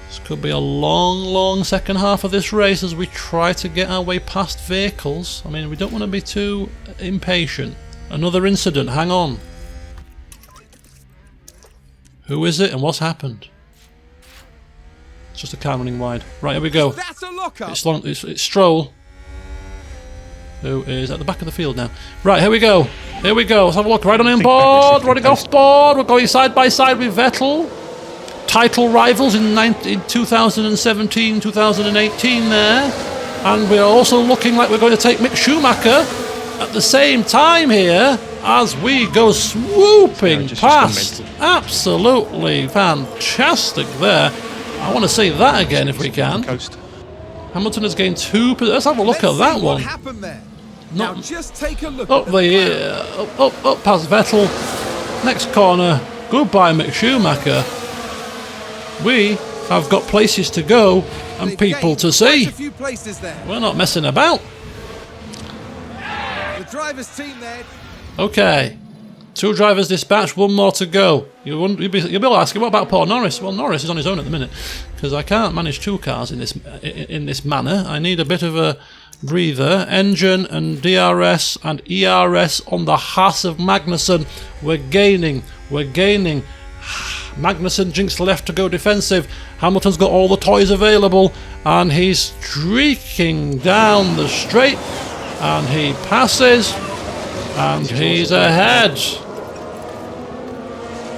This could be a long second half of this race as we try to get our way past vehicles. I mean, we don't want to be too impatient. Another incident, hang on. Who is it and what's happened? It's just a car running wide. Right, here we go. That's a lock-up. It's Stroll, who is at the back of the field now. Right, here we go. Here we go. Let's have a look. Right on board. Running off board. We're going side by side with Vettel. Title rivals in 2017, 2018 there. And we're also looking like we're going to take Mick Schumacher at the same time here as we go swooping just past. gone Absolutely fantastic there. I want to see that again if we can. Coast. Hamilton has gained 2. Let's have a look at that What one. happened there? Not- Now just take a look Up at the up past Vettel. Next corner. Goodbye, Mick Schumacher. We have got places to go and people to see. A few places there. We're not messing about. The driver's team there. Okay. 2 drivers dispatched, 1 more to go. You'll be asking, what about Paul Norris? Well, Norris is on his own at the minute because I can't manage 2 cars in this manner. I need a bit of a breather. Engine and DRS and ERS on the Haas of Magnussen. We're gaining. Magnussen jinks left to go defensive. Hamilton's got all the toys available and he's streaking down the straight and he passes. And he's ahead.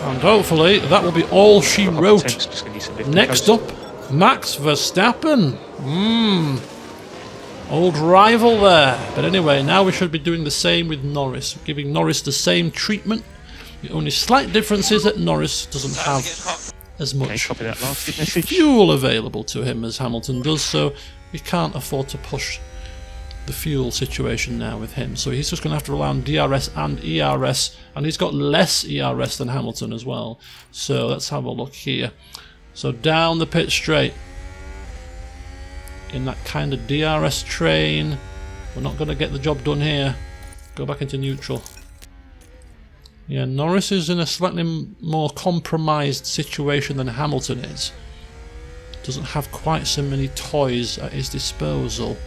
And hopefully that will be all she wrote. Just gonna need some lifting Next coast. up, Max Verstappen. Old rival there. But anyway, now we should be doing the same with Norris. Giving Norris the same treatment. The only slight difference is that Norris doesn't have as Okay, much copy that last message. fuel available to him as Hamilton does, so we can't afford to push the fuel situation now with him. So he's just going to have to rely on DRS and ERS, and he's got less ERS than Hamilton as well. So let's have a look here. So down the pit straight in that kind of DRS train. We're not going to get the job done here. Go back into neutral. Yeah, Norris is in a slightly more compromised situation than Hamilton is. Doesn't have quite so many toys at his disposal,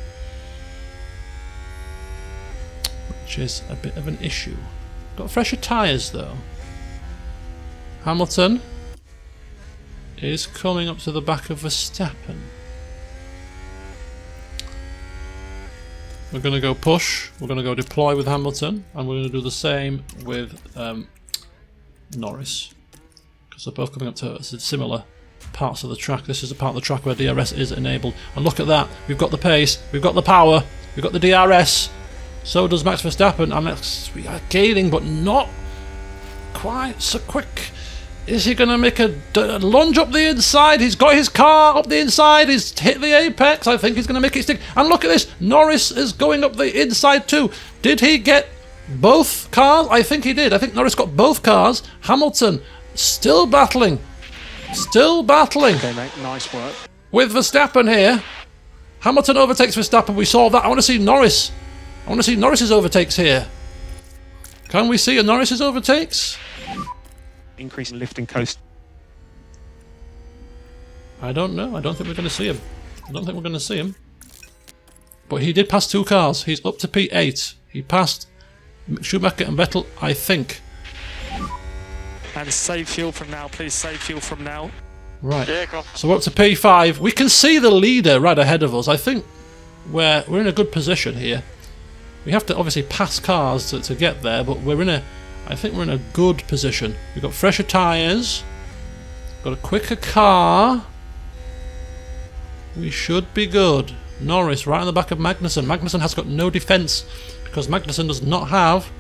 which is a bit of an issue. Got fresher tyres though. Hamilton is coming up to the back of Verstappen. We're going to go push, we're going to go deploy with Hamilton, and we're going to do the same with Norris, because they're both coming up to similar parts of the track. This is the part of the track where DRS is enabled, and look at that, we've got the pace, we've got the power, we've got the DRS. So does Max Verstappen, and we are gaining, but not quite so quick. Is he going to make a lunge up the inside? He's got his car up the inside. He's hit the apex. I think he's going to make it stick. And look at this. Norris is going up the inside too. Did he get both cars? I think he did. I think Norris got both cars. Hamilton still battling. Still battling. Okay, mate, nice work. With Verstappen here. Hamilton overtakes Verstappen. We saw that. I want to see Norris. I want to see Norris's overtakes here. Can we see a Norris's overtakes? Increase in lifting coast. I don't know. I don't think we're going to see him. I don't think we're going to see him. But he did pass 2 cars. He's up to P8. He passed Schumacher and Vettel, I think. And save fuel from now, please. Save fuel from now. Right. Yeah, go on. So we're up to P5. We can see the leader right ahead of us. I think we're in a good position here. We have to obviously pass cars to get there, but I think we're in a good position. We've got fresher tyres. Got a quicker car. We should be good. Norris right on the back of Magnussen. Magnussen has got no defence because Magnussen does not have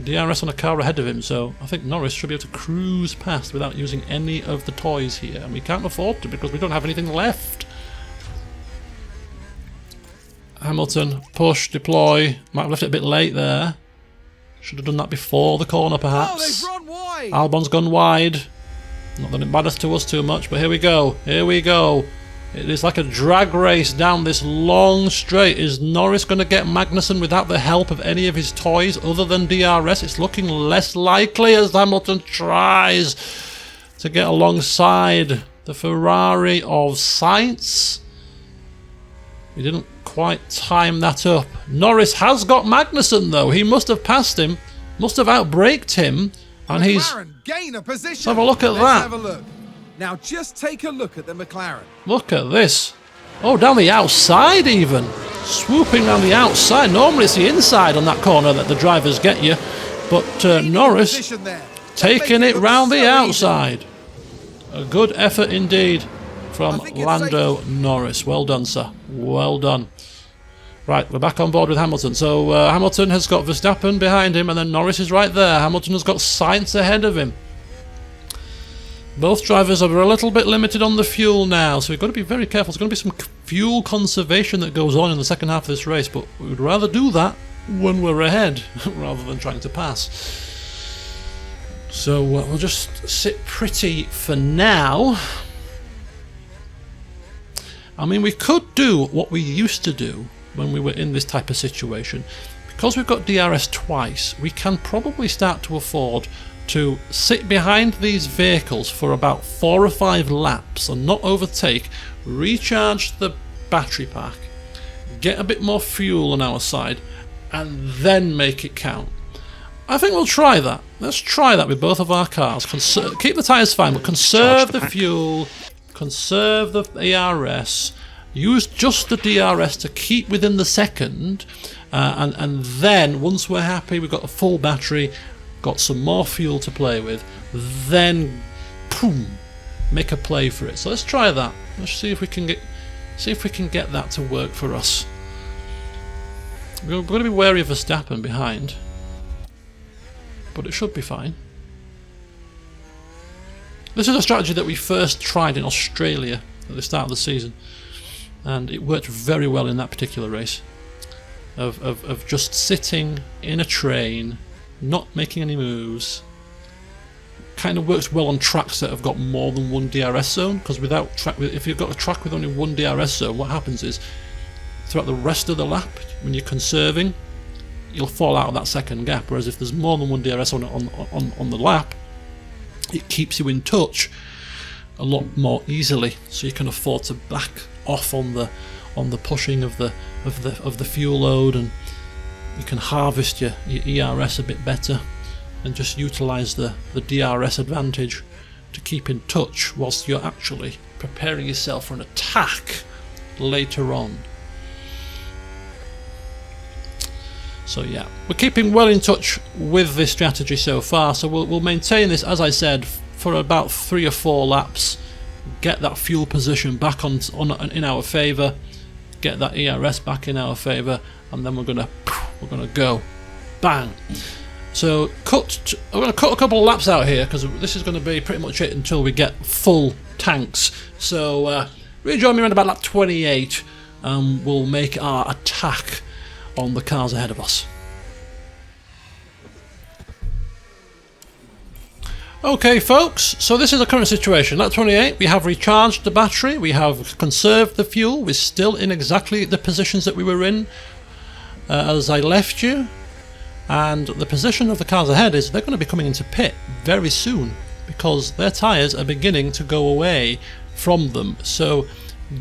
DRS on a car ahead of him, so I think Norris should be able to cruise past without using any of the toys here, and we can't afford to because we don't have anything left. Hamilton, push, deploy. Might have left it a bit late there. Should have done that before the corner, Oh, perhaps. they've run wide. Albon's gone wide. Not that it matters to us too much, but here we go. Here we go. It is like a drag race down this long straight. Is Norris going to get Magnussen without the help of any of his toys other than DRS? It's looking less likely as Hamilton tries to get alongside the Ferrari of Sainz. He didn't quite time that up. Norris has got Magnussen though. He must have passed him, must have outbraked him, and he's... McLaren gain a position. Let's have a look at Let's that. have a look. Now just take a look at the McLaren. Look at this. Oh, down the outside even. Swooping around the outside. Normally it's the inside on that corner that the drivers get you, but Norris Position there. taking They it make look round so the easy. outside. A good effort indeed from I think it's Lando Norris. Well done, sir. Well done. Right, we're back on board with Hamilton. So Hamilton has got Verstappen behind him, and then Norris is right there. Hamilton has got Sainz ahead of him. Both drivers are a little bit limited on the fuel now, so we've got to be very careful. There's going to be some fuel conservation that goes on in the second half of this race, but we would rather do that when we're ahead rather than trying to pass. So we'll just sit pretty for now. I mean, we could do what we used to do when we were in this type of situation. Because we've got DRS twice, we can probably start to afford to sit behind these vehicles for about 4 or 5 laps and not overtake, recharge the battery pack, get a bit more fuel on our side, and then make it count. I think we'll try that. Let's try that with both of our cars. Keep the tyres fine, but conserve the fuel, conserve the ERS, use just the DRS to keep within the second, and then once we're happy, we've got a full battery, got some more fuel to play with, then boom, make a play for it. So let's try that. Let's see if we can get that to work for us. We're going to be wary of Verstappen behind, but it should be fine. This is a strategy that we first tried in Australia at the start of the season, and it worked very well in that particular race of just sitting in a train, not making any moves. Kind of works well on tracks that have got more than one DRS zone, because if you've got a track with only one DRS zone, what happens is throughout the rest of the lap, when you're conserving, you'll fall out of that second gap, whereas if there's more than one DRS on the lap, it keeps you in touch a lot more easily, so you can afford to back off on the pushing of the fuel load, and you can harvest your ERS a bit better and just utilise the DRS advantage to keep in touch whilst you're actually preparing yourself for an attack later on. So yeah, we're keeping well in touch with this strategy so far, so we'll maintain this, as I said, for about 3 or 4 laps, get that fuel position back in our favour, get that ERS back in our favour, and then we're gonna go bang. So I'm going to cut a couple of laps out here, because this is going to be pretty much it until we get full tanks. So rejoin me around about lap 28, and we'll make our attack on the cars ahead of us. Okay folks, so this is the current situation. Lap 28, we have recharged the battery, we have conserved the fuel, we're still in exactly the positions that we were in as I left you, and the position of the cars ahead is they're going to be coming into pit very soon because their tyres are beginning to go away from them. So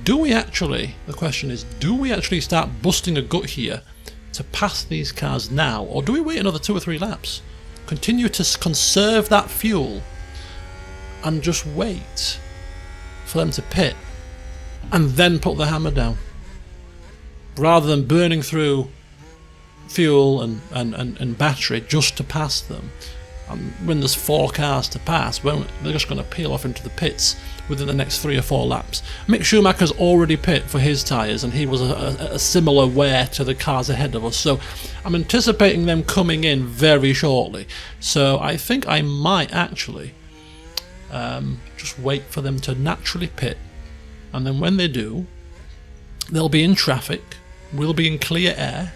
the question is, do we actually start busting a gut here to pass these cars now, or do we wait another 2 or 3 laps, continue to conserve that fuel and just wait for them to pit and then put the hammer down, rather than burning through fuel and battery just to pass them? And when there's 4 cars to pass, they're just going to peel off into the pits within the next 3 or 4 laps. Mick Schumacher's already pit for his tyres, and he was a similar wear to the cars ahead of us, so I'm anticipating them coming in very shortly. So I think I might actually just wait for them to naturally pit, and then when they do, they'll be in traffic, we'll be in clear air,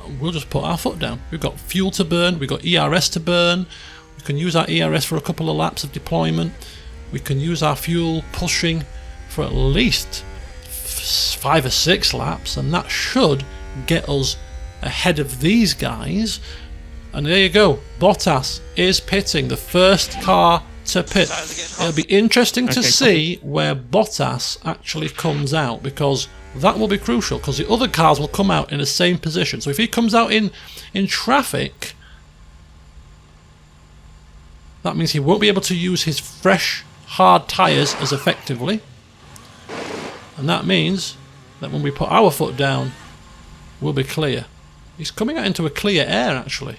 and we'll just put our foot down. We've got fuel to burn, we've got ERS to burn, we can use our ERS for a couple of laps of deployment, we can use our fuel pushing for at least 5 or 6 laps, and that should get us ahead of these guys. And there you go, Bottas is pitting, the first car to pit. It'll be interesting to see where Bottas actually comes out, because that will be crucial, because the other cars will come out in the same position. So if he comes out in traffic, that means he won't be able to use his fresh hard tyres as effectively, and that means that when we put our foot down, we'll be clear. He's coming out into a clear air, actually.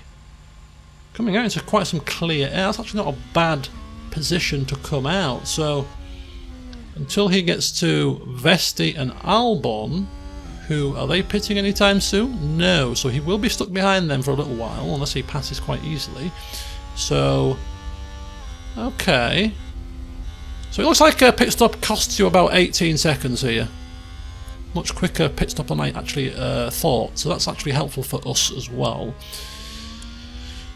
Coming out into quite some clear air. That's actually not a bad position to come out. So until he gets to Vesti and Albon, who, are they pitting anytime soon? No, so he will be stuck behind them for a little while, unless he passes quite easily. So, okay. So it looks like a pit stop costs you about 18 seconds here. Much quicker pit stop than I actually thought, so that's actually helpful for us as well.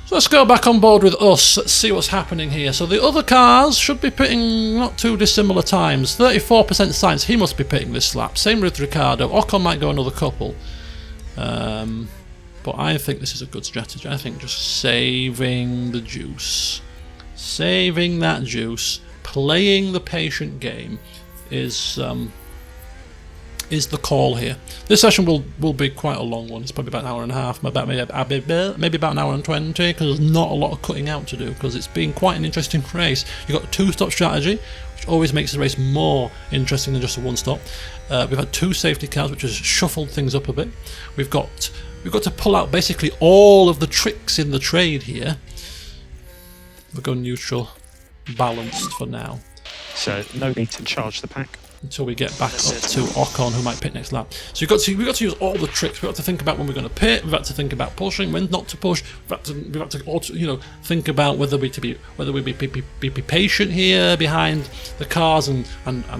So let's go back on board with us, let's see what's happening here. So the other cars should be pitting not too dissimilar times. 34% Sainz, he must be pitting this lap. Same with Ricciardo. Ocon might go another couple. But I think this is a good strategy. I think just saving the juice. Saving that juice. Playing the patient game is the call here. This session will be quite a long one. It's probably about an hour and a half, maybe about an hour and 20, because there's not a lot of cutting out to do, because it's been quite an interesting race. You've got a two-stop strategy, which always makes the race more interesting than just a one-stop. We've had 2 safety cars, which has shuffled things up a bit. We've got to pull out basically all of the tricks in the trade here. We'll go neutral, balanced for now. So no need to charge the pack. Until we get back up to Ocon, who might pit next lap. So we've got to use all the tricks. We've got to think about when we're going to pit. We've got to think about pushing, when not to push. We've got to think about whether we be patient here behind the cars and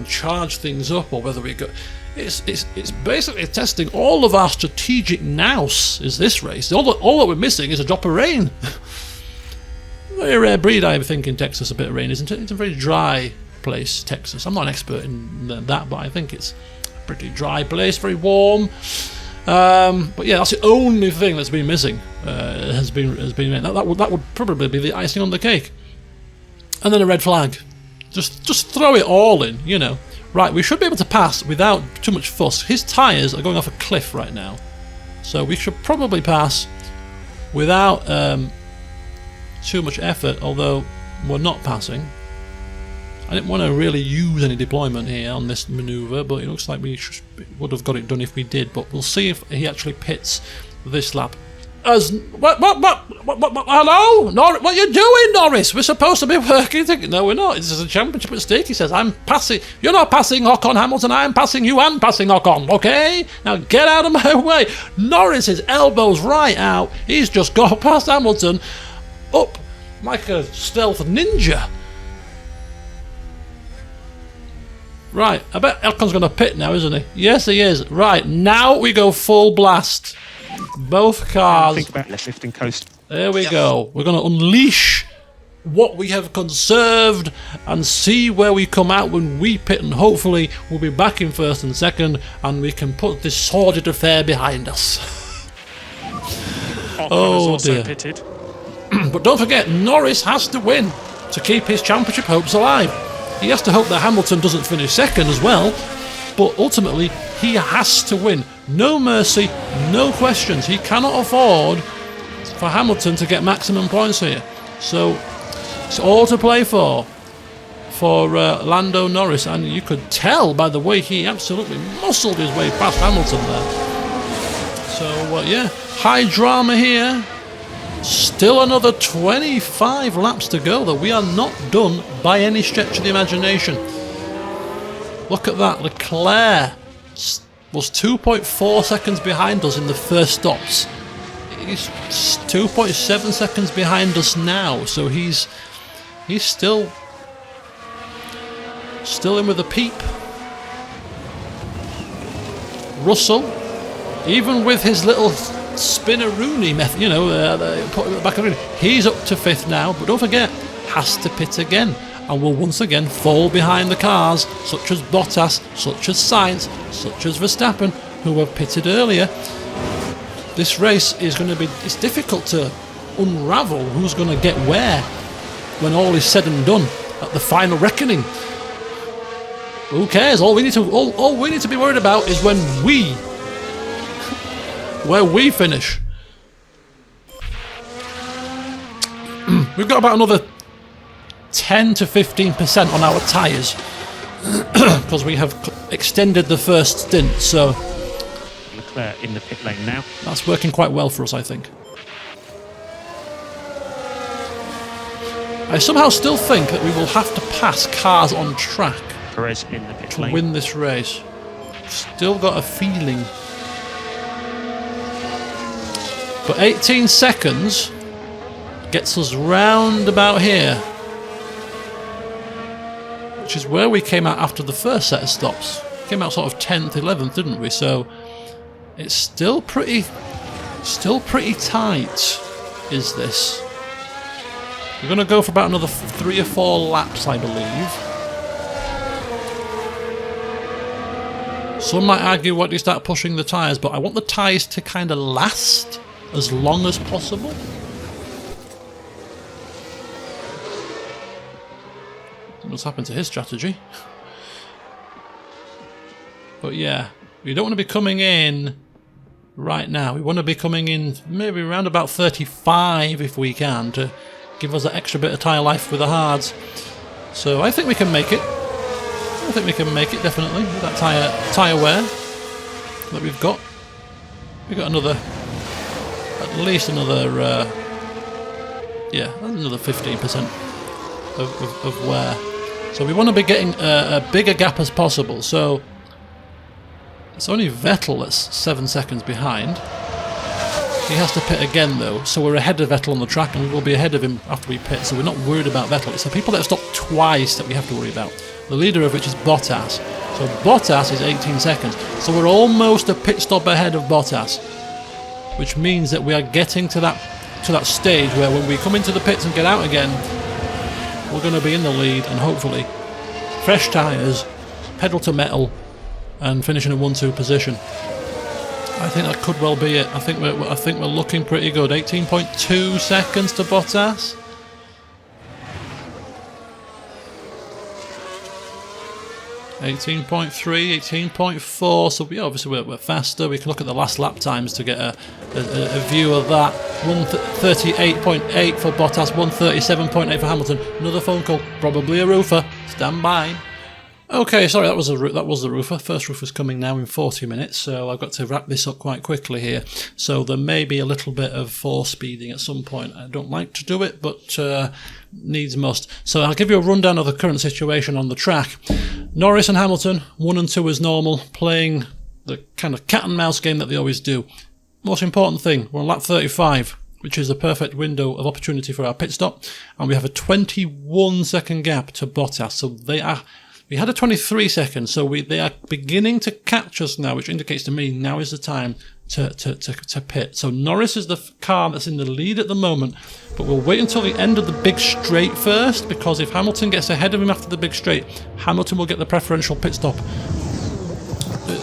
charge things up, or whether we go. It's basically testing all of our strategic nous. Is this race? All that we're missing is a drop of rain. Very rare breed, I think, in Texas. A bit of rain, isn't it? It's a very dry place, Texas. I'm not an expert in that, but I think it's a pretty dry place, very warm. But yeah, that's the only thing that's been missing. Has been that would probably be the icing on the cake. And then a red flag. Just throw it all in, you know. Right, we should be able to pass without too much fuss. His tyres are going off a cliff right now, so we should probably pass without too much effort. Although we're not passing. I didn't want to really use any deployment here on this manoeuvre, but it looks like we would have got it done if we did. But we'll see if he actually pits this lap. What? Hello? What are you doing, Norris? We're supposed to be working together. No, we're not. This is a championship at stake, he says. I'm passing. You're not passing Ocon, Hamilton. I'm passing you and passing Ocon, okay? Now get out of my way. Norris's elbow's right out. He's just got past Hamilton up like a stealth ninja. Right, I bet Elkon's going to pit now, isn't he? Yes, he is. Right, now we go full blast. Both cars. Think about left lifting coast. There we go. We're going to unleash what we have conserved and see where we come out when we pit, and hopefully we'll be back in first and second and we can put this sordid affair behind us. Oh dear. Pitted. But don't forget, Norris has to win to keep his championship hopes alive. He has to hope that Hamilton doesn't finish second as well, but ultimately he has to win. No mercy, no questions. He cannot afford for Hamilton to get maximum points here. So it's all to play for Lando Norris, and you could tell by the way he absolutely muscled his way past Hamilton there. So yeah, high drama here. Still another 25 laps to go, though. We are not done by any stretch of the imagination. Look at that. Leclerc was 2.4 seconds behind us in the first stops. He's 2.7 seconds behind us now, so he's still in with a peep. Russell, even with his little Spinneroonie method, you know, put it back in. He's up to 5th now, but don't forget, has to pit again, and will once again fall behind the cars, such as Bottas, such as Sainz, such as Verstappen, who have pitted earlier. This race is going to be, it's difficult to unravel who's going to get where when all is said and done at the final reckoning. Who cares? All we need to be worried about is where we finish. We've got about another 10 to 15% on our tyres because we have extended the first stint, so Leclerc in the pit lane now. That's working quite well for us, I think. I somehow still think that we will have to pass cars on track Perez in the pit to lane. win this race. Still got a feeling But 18 seconds gets us round about here, which is where we came out after the first set of stops. Came out sort of 10th, 11th, didn't we? So it's still pretty tight, is this? We're going to go for about another 3 or 4 laps, I believe. Some might argue why do you start pushing the tyres, but I want the tyres to kind of last as long as possible. What's happened to his strategy? But yeah, we don't want to be coming in right now. We want to be coming in maybe around about 35 if we can, to give us that extra bit of tyre life with the hards. So I think we can make it. I think we can make it, definitely, with that tyre wear that we've got. We've got another, at least another, yeah, another 15% of wear. So we want to be getting a bigger gap as possible. So it's only Vettel that's 7 seconds behind. He has to pit again though, so we're ahead of Vettel on the track, and we will be ahead of him after we pit, so we're not worried about Vettel. It's the people that have stopped twice that we have to worry about. The leader of which is Bottas. So Bottas is 18 seconds. So we're almost a pit stop ahead of Bottas, which means that we are getting to that stage where when we come into the pits and get out again, we're going to be in the lead, and hopefully fresh tyres, pedal to metal, and finish in a 1-2 position. I think that could well be it. I think we're looking pretty good. 18.2 seconds to Bottas. .3, 18.4. So obviously we're faster. We can look at the last lap times to get a view of that. 138.8 for Bottas, 137.8 for Hamilton. Another phone call, probably a roofer. Stand by. Okay, sorry, that was the roofer. First roofer's coming now in 40 minutes, so I've got to wrap this up quite quickly here. So there may be a little bit of force speeding at some point. I don't like to do it, but needs must. So I'll give you a rundown of the current situation on the track. Norris and Hamilton, 1 and 2 as normal, playing the kind of cat and mouse game that they always do. Most important thing, we're on lap 35, which is a perfect window of opportunity for our pit stop, and we have a 21-second gap to Bottas. So we had a 23 seconds, so they are beginning to catch us now, which indicates to me now is the time to pit. So Norris is the car that's in the lead at the moment, but we'll wait until the end of the big straight first, because if Hamilton gets ahead of him after the big straight, Hamilton will get the preferential pit stop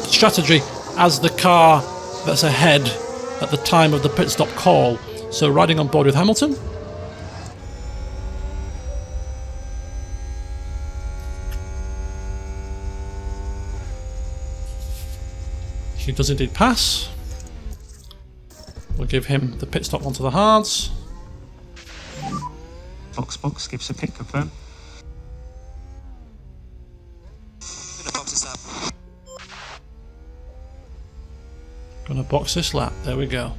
strategy as the car that's ahead at the time of the pit stop call. So riding on board with Hamilton. He does indeed pass. We'll give him the pit stop onto the hards. Box gives a pit confirm. Gonna box this lap. There we go.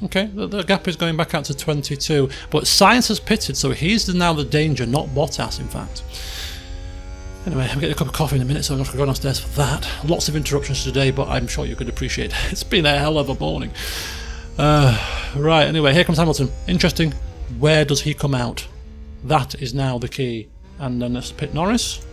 Okay, the gap is going back out to 22, but Sainz has pitted, so he's now the danger, not Bottas, in fact. Anyway, I'm getting a cup of coffee in a minute, so I'm going to have to go downstairs for that. Lots of interruptions today, but I'm sure you could appreciate it. It's been a hell of a morning. Right, anyway, here comes Hamilton. Interesting. Where does he come out? That is now the key. And then let's pit Norris.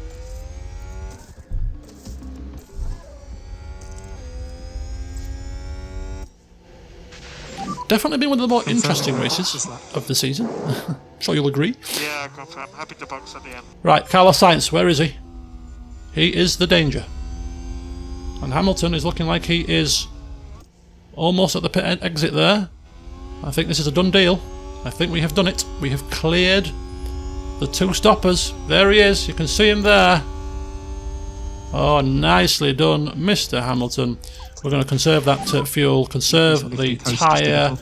Definitely been one of the more interesting races of the season. Sure you'll agree. Yeah, confirm. Happy to box at the end. Right, Carlos Sainz, where is he? He is the danger. And Hamilton is looking like he is almost at the pit exit there. I think this is a done deal. I think we have done it. We have cleared the 2 stoppers. There he is. You can see him there. Oh, nicely done, Mr. Hamilton. We're going to conserve that fuel, conserve the tyre.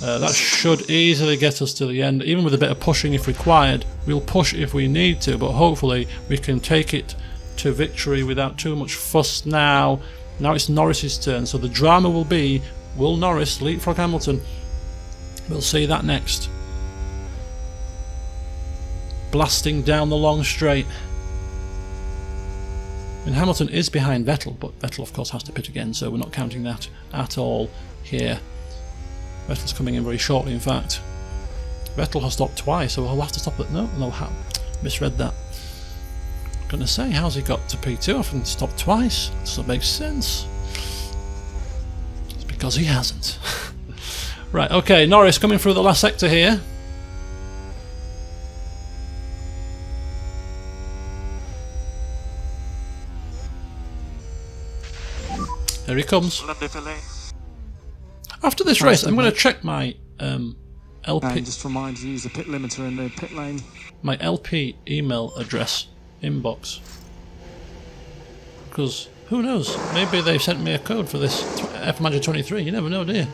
That should easily get us to the end, even with a bit of pushing if required. We'll push if we need to, but hopefully we can take it to victory without too much fuss now. Now it's Norris's turn, so the drama will be, will Norris leapfrog Hamilton? We'll see that next. Blasting down the long straight. And Hamilton is behind Vettel, but Vettel of course has to pit again, so we're not counting that at all here. Vettel's coming in very shortly, in fact. Vettel has stopped twice, so he'll have to stop at... No, misread that. Gonna say, how's he got to P2? I think stopped twice. Doesn't make sense. It's because he hasn't. Right, okay, Norris coming through the last sector here. Here he comes. After this race, I'm going to check my LP. And just remind you, use the pit limiter in the pit lane. My LP email address inbox. Because who knows? Maybe they've sent me a code for this F-Manager 23. You never know, do you?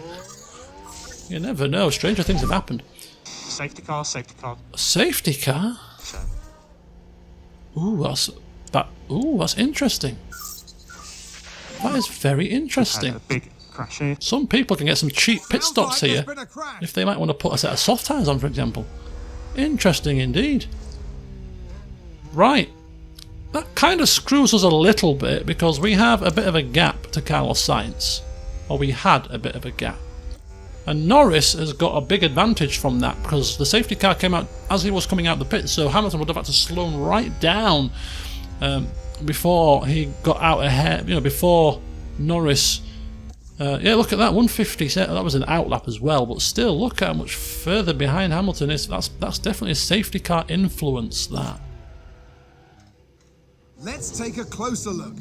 You never know. Stranger things have happened. Safety car, safety car. A safety car? So, Ooh, that's interesting. That is very had interesting. a big crash here. Some people can get some cheap pit Sounds stops like here there's been a crash. if they might want to put a set of soft tyres on, for example. Interesting indeed. Right. That kind of screws us a little bit because we have a bit of a gap to Carlos Sainz. Or we had a bit of a gap. And Norris has got a big advantage from that because the safety car came out as he was coming out the pit, so Hamilton would have had to slow him right down before he got out ahead, before Norris. Yeah, look at that, 150. That was an outlap as well, but still, look how much further behind Hamilton is. That's definitely a safety car influence. That. Let's take a closer look.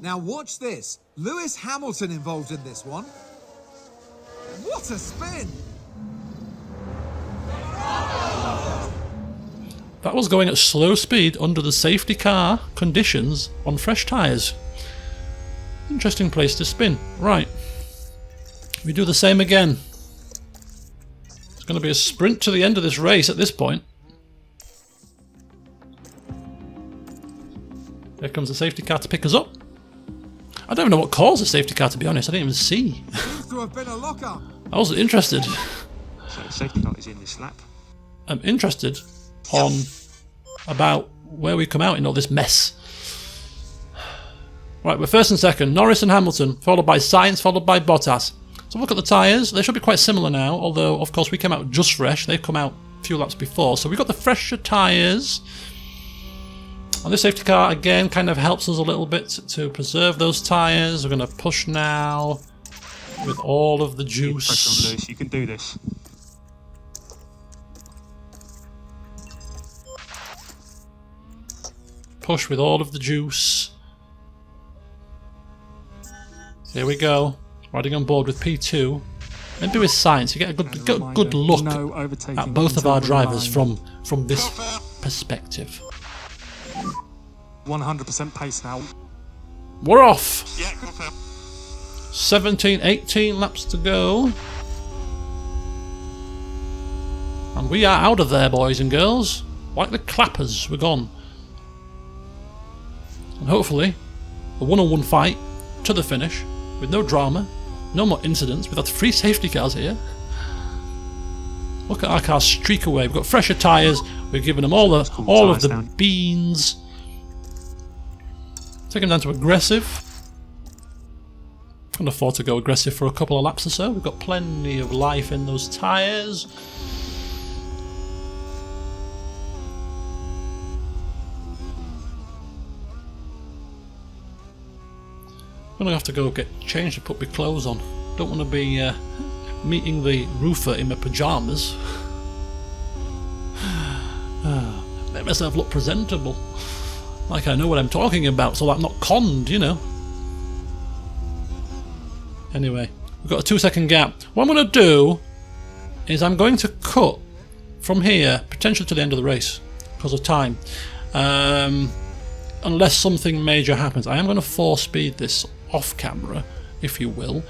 Now watch this. Lewis Hamilton involved in this one. What a spin! That was going at slow speed under the safety car conditions on fresh tyres. Interesting place to spin. Right. We do the same again. It's going to be a sprint to the end of this race at this point. There comes the safety car to pick us up. I don't even know what caused the safety car, to be honest. I didn't even see. Seems to have been a lock-up. I wasn't interested. So the safety car is in this lap. I'm interested on about where we come out in all this mess. Right, we're first and second. Norris and Hamilton, followed by Sainz, followed by Bottas. So look at the tyres. They should be quite similar now, although, of course, we came out just fresh. They've come out a few laps before. So we've got the fresher tyres. And this safety car, again, kind of helps us a little bit to preserve those tyres. We're going to push now with all of the juice. Pressure on Lewis, you can do this. Push with all of the juice. Here we go. Riding on board with P2. Maybe with Sainz, you get a good look at both of our drivers from this perspective. 100% pace now. We're off. Yeah, confirm. 17, 18 laps to go. And we are out of there, boys and girls. Like the clappers, we're gone. And hopefully, a one-on-one fight to the finish with no drama, no more incidents. We've got 3 safety cars here. Look at our car streak away. We've got fresher tyres. We're giving them all of the beans. Take them down to aggressive. Can't afford to go aggressive for a couple of laps or so. We've got plenty of life in those tyres. I'm gonna have to go get changed to put my clothes on. Don't want to be meeting the roofer in my pyjamas. Make myself look presentable. Like I know what I'm talking about, so I'm not conned, you know. Anyway, we've got a 2-second gap. What I'm going to do is I'm going to cut from here, potentially to the end of the race, because of time. Unless something major happens. I am going to 4-speed this off camera, if you will.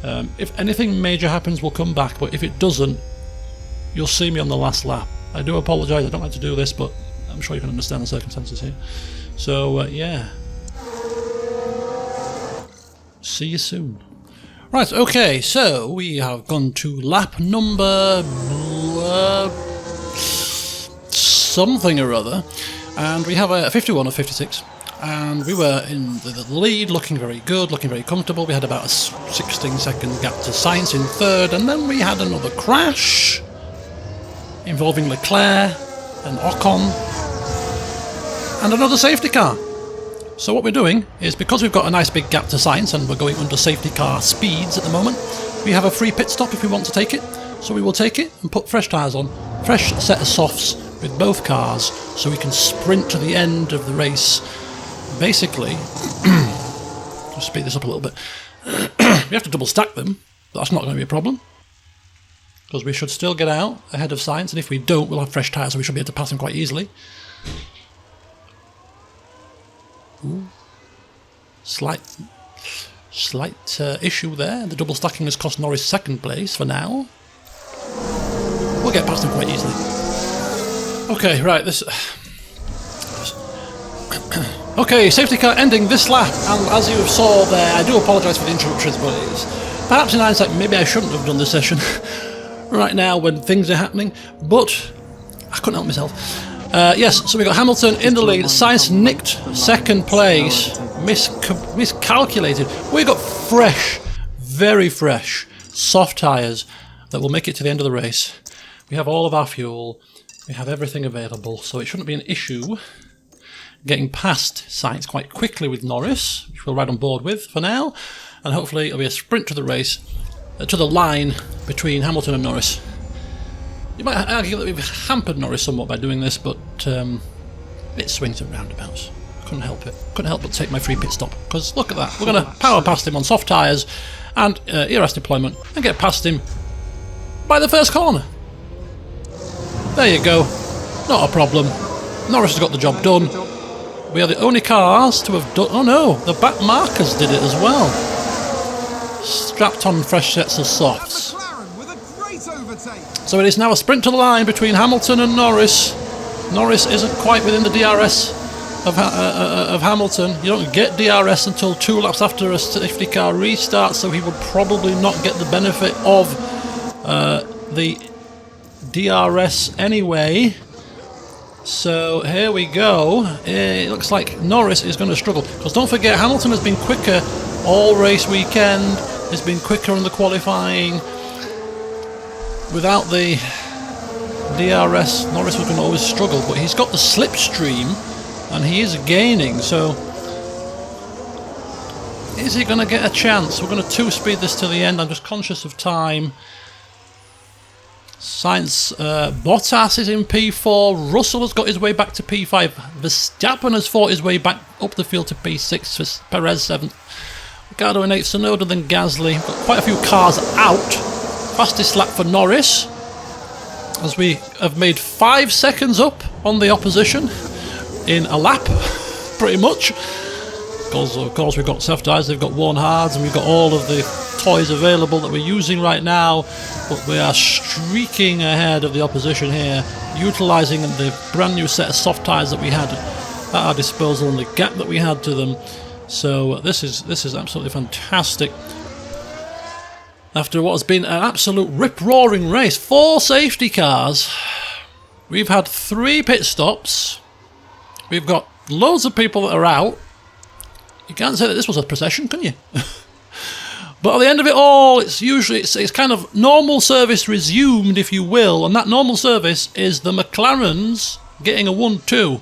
If anything major happens, we'll come back, but if it doesn't, you'll see me on the last lap. I do apologise, I don't like to do this, but I'm sure you can understand the circumstances here. So, yeah. See you soon. Right, okay, so we have gone to lap number something or other, and we have a 51 or 56. and we were in the lead, looking very good, looking very comfortable. We had about a 16-second gap to Sainz in third, and then we had another crash involving Leclerc and Ocon, and another safety car. So what we're doing is, because we've got a nice big gap to Sainz and we're going under safety car speeds at the moment, we have a free pit stop if we want to take it. So we will take it and put fresh tyres on, fresh set of softs with both cars, so we can sprint to the end of the race. Basically, just speed this up a little bit, we have to double stack them, but that's not going to be a problem, because we should still get out ahead of Sainz, and if we don't, we'll have fresh tyres, so we should be able to pass him quite easily. Ooh. Slight issue there. The double stacking has cost Norris second place for now. We'll get past him quite easily. Okay, right, this... Okay, safety car ending this lap, and as you saw there, I do apologise for the interruptions, but it's... Perhaps in hindsight, maybe I shouldn't have done this session right now when things are happening, but I couldn't help myself. Yes, so we got Hamilton in the lead. Sainz nicked second place, miscalculated. We got fresh, very fresh, soft tyres that will make it to the end of the race. We have all of our fuel, we have everything available, so it shouldn't be an issue getting past Sainz quite quickly with Norris, which we'll ride on board with for now, and hopefully it'll be a sprint to the race, to the line between Hamilton and Norris. You might argue that we've hampered Norris somewhat by doing this, but it swings and roundabouts. Couldn't help it. Couldn't help but take my free pit stop, because look at that. We're going to power past him on soft tyres and ERS deployment and get past him by the first corner. There you go. Not a problem. Norris has got the job done. We are the only cars to have done... Oh no, the back markers did it as well. Strapped on fresh sets of softs. So it is now a sprint to the line between Hamilton and Norris. Norris isn't quite within the DRS of Hamilton. You don't get DRS until 2 laps after a safety car restart, so he would probably not get the benefit of the DRS anyway. So here we go. It looks like Norris is going to struggle, because don't forget, Hamilton has been quicker all race weekend, has been quicker in the qualifying. Without the DRS, Norris was going to always struggle, but he's got the slipstream and he is gaining, so is he going to get a chance? We're going to 2-speed this to the end. I'm just conscious of time. Sainz, Bottas is in P4, Russell has got his way back to P5, Verstappen has fought his way back up the field to P6, Perez 7th, Ricciardo in 8th, Tsunoda, then Gasly. We've got quite a few cars out. Fastest lap for Norris, as we have made 5 seconds up on the opposition in a lap, pretty much. Because of course we've got soft tyres, they've got worn hards, and we've got all of the toys available that we're using right now. But we are streaking ahead of the opposition here, utilising the brand new set of soft tyres that we had at our disposal and the gap that we had to them. So this is absolutely fantastic. After what has been an absolute rip-roaring race, 4 safety cars, we've had 3 pit stops, we've got loads of people that are out. You can't say that this was a procession, can you? But at the end of it all, it's kind of normal service resumed, if you will, and that normal service is the McLarens getting a 1-2.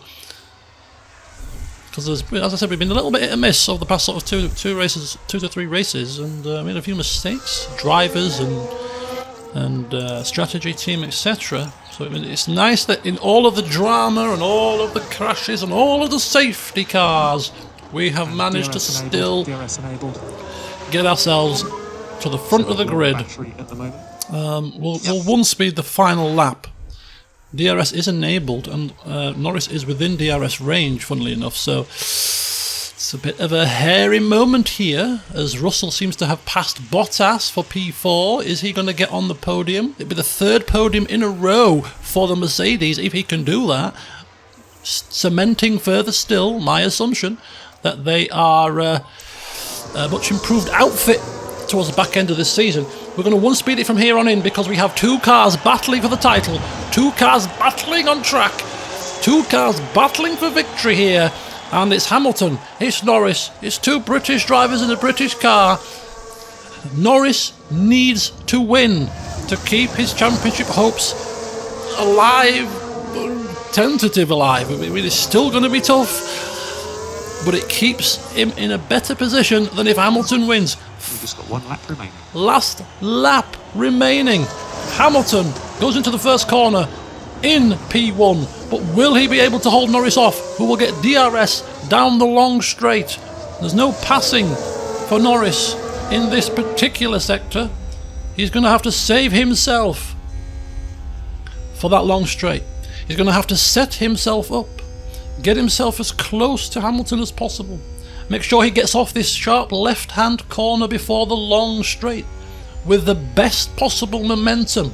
Because, as I said, we've been a little bit hit and miss over the past sort of 2 to 3 races, and made a few mistakes, drivers and strategy team, etc. So it's nice that in all of the drama and all of the crashes and all of the safety cars, we have managed to still get ourselves to the front of the grid. We'll 1-speed the final lap. DRS is enabled, and Norris is within DRS range, funnily enough, so it's a bit of a hairy moment here, as Russell seems to have passed Bottas for P4. Is he going to get on the podium? It'll be the 3rd podium in a row for the Mercedes, if he can do that, cementing further still my assumption that they are a much improved outfit towards the back end of this season. We're going to 1-speed it from here on in, because we have 2 cars battling for the title, 2 cars battling on track, 2 cars battling for victory here. And it's Hamilton, it's Norris, it's two British drivers in a British car. Norris needs to win to keep his championship hopes alive, tentative alive. I mean, it's still going to be tough, but it keeps him in a better position than if Hamilton wins. We've just got 1 lap remaining. Last lap remaining. Hamilton goes into the first corner in P1, but will he be able to hold Norris off, who will get DRS down the long straight? There's no passing for Norris in this particular sector. He's going to have to save himself for that long straight. He's going to have to set himself up, get himself as close to Hamilton as possible, make sure he gets off this sharp left-hand corner before the long straight with the best possible momentum,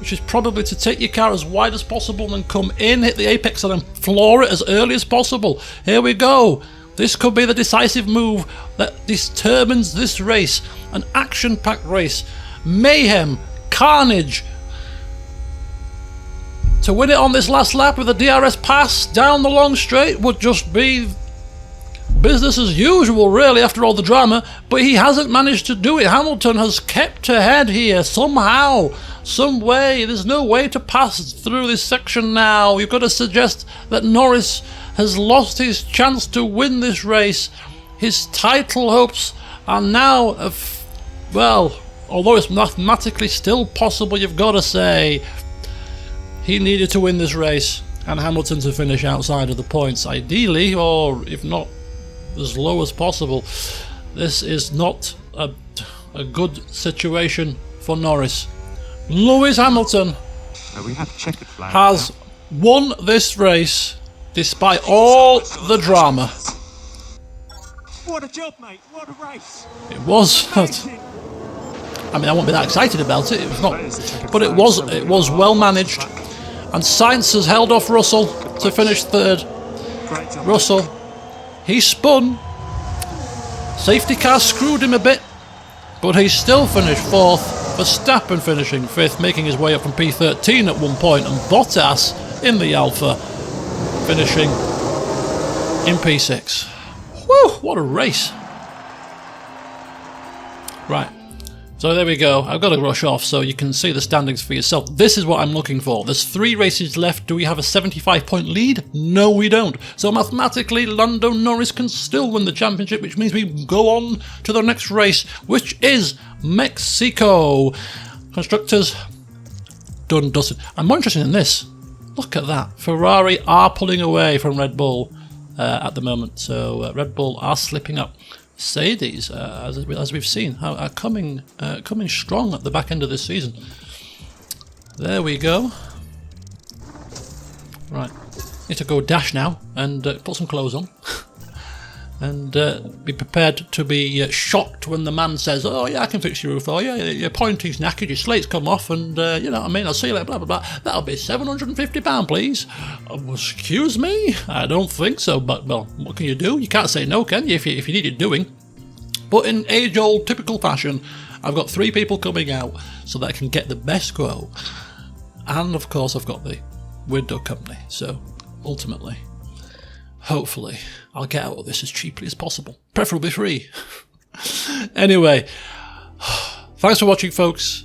which is probably to take your car as wide as possible and come in, hit the apex and then floor it as early as possible. Here we go. This could be the decisive move that determines this race. An action-packed race. Mayhem. Carnage. To win it on this last lap with a DRS pass down the long straight would just be business as usual, really, after all the drama. But he hasn't managed to do it. Hamilton has kept ahead here somehow, some way. There's no way to pass through this section now. You've got to suggest that Norris has lost his chance to win this race. His title hopes are now, well, although it's mathematically still possible, you've got to say he needed to win this race and Hamilton to finish outside of the points, ideally, or if not, as low as possible. This is not a good situation for Norris. Lewis Hamilton We have a checkered flag. has won this race despite all the drama. What a job, mate. What a race. It was. Amazing. I mean, I won't be that excited about it. It was not, That is the checkered but it flag, was. so It we was are well managed, and Sainz has held off Russell to finish third. Great job. Russell, he spun. Safety car screwed him a bit, but he still finished fourth. Verstappen finishing fifth, making his way up from P13 at one point, and Bottas in the Alpha finishing in P6. Whew, what a race. Right, so there we go. I've got to rush off so you can see the standings for yourself. This is what I'm looking for. There's 3 races left. Do we have a 75-point lead? No, we don't. So mathematically, Lando Norris can still win the championship, which means we go on to the next race, which is Mexico. Constructors, done, dusted. I'm more interested in this. Look at that. Ferrari are pulling away from Red Bull at the moment. So Red Bull are slipping up. Mercedes, as we've seen, are coming strong at the back end of this season. There we go. Right, need to go dash now and put some clothes on. And be prepared to be shocked when the man says, "Oh yeah, I can fix your roof. Oh yeah, your pointing's knackered, your slate's come off, and you know what I mean. I'll see you later. Blah blah blah. That'll be £750, please." Excuse me? I don't think so. But well, what can you do? You can't say no, can you? If you need it doing. But in age-old typical fashion, I've got 3 people coming out so that I can get the best quote, and of course I've got the window company. So ultimately, hopefully, I'll get out of this as cheaply as possible, preferably free. Anyway, thanks for watching, folks,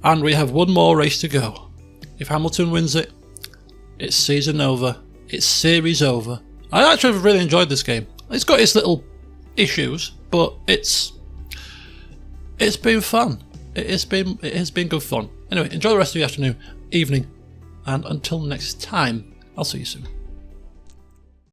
and we have one more race to go. If Hamilton wins it, it's season over, it's series over. I actually have really enjoyed this game. It's got its little issues, but it's been fun. It has been good fun. Anyway, enjoy the rest of your afternoon, evening, and until next time, I'll see you soon.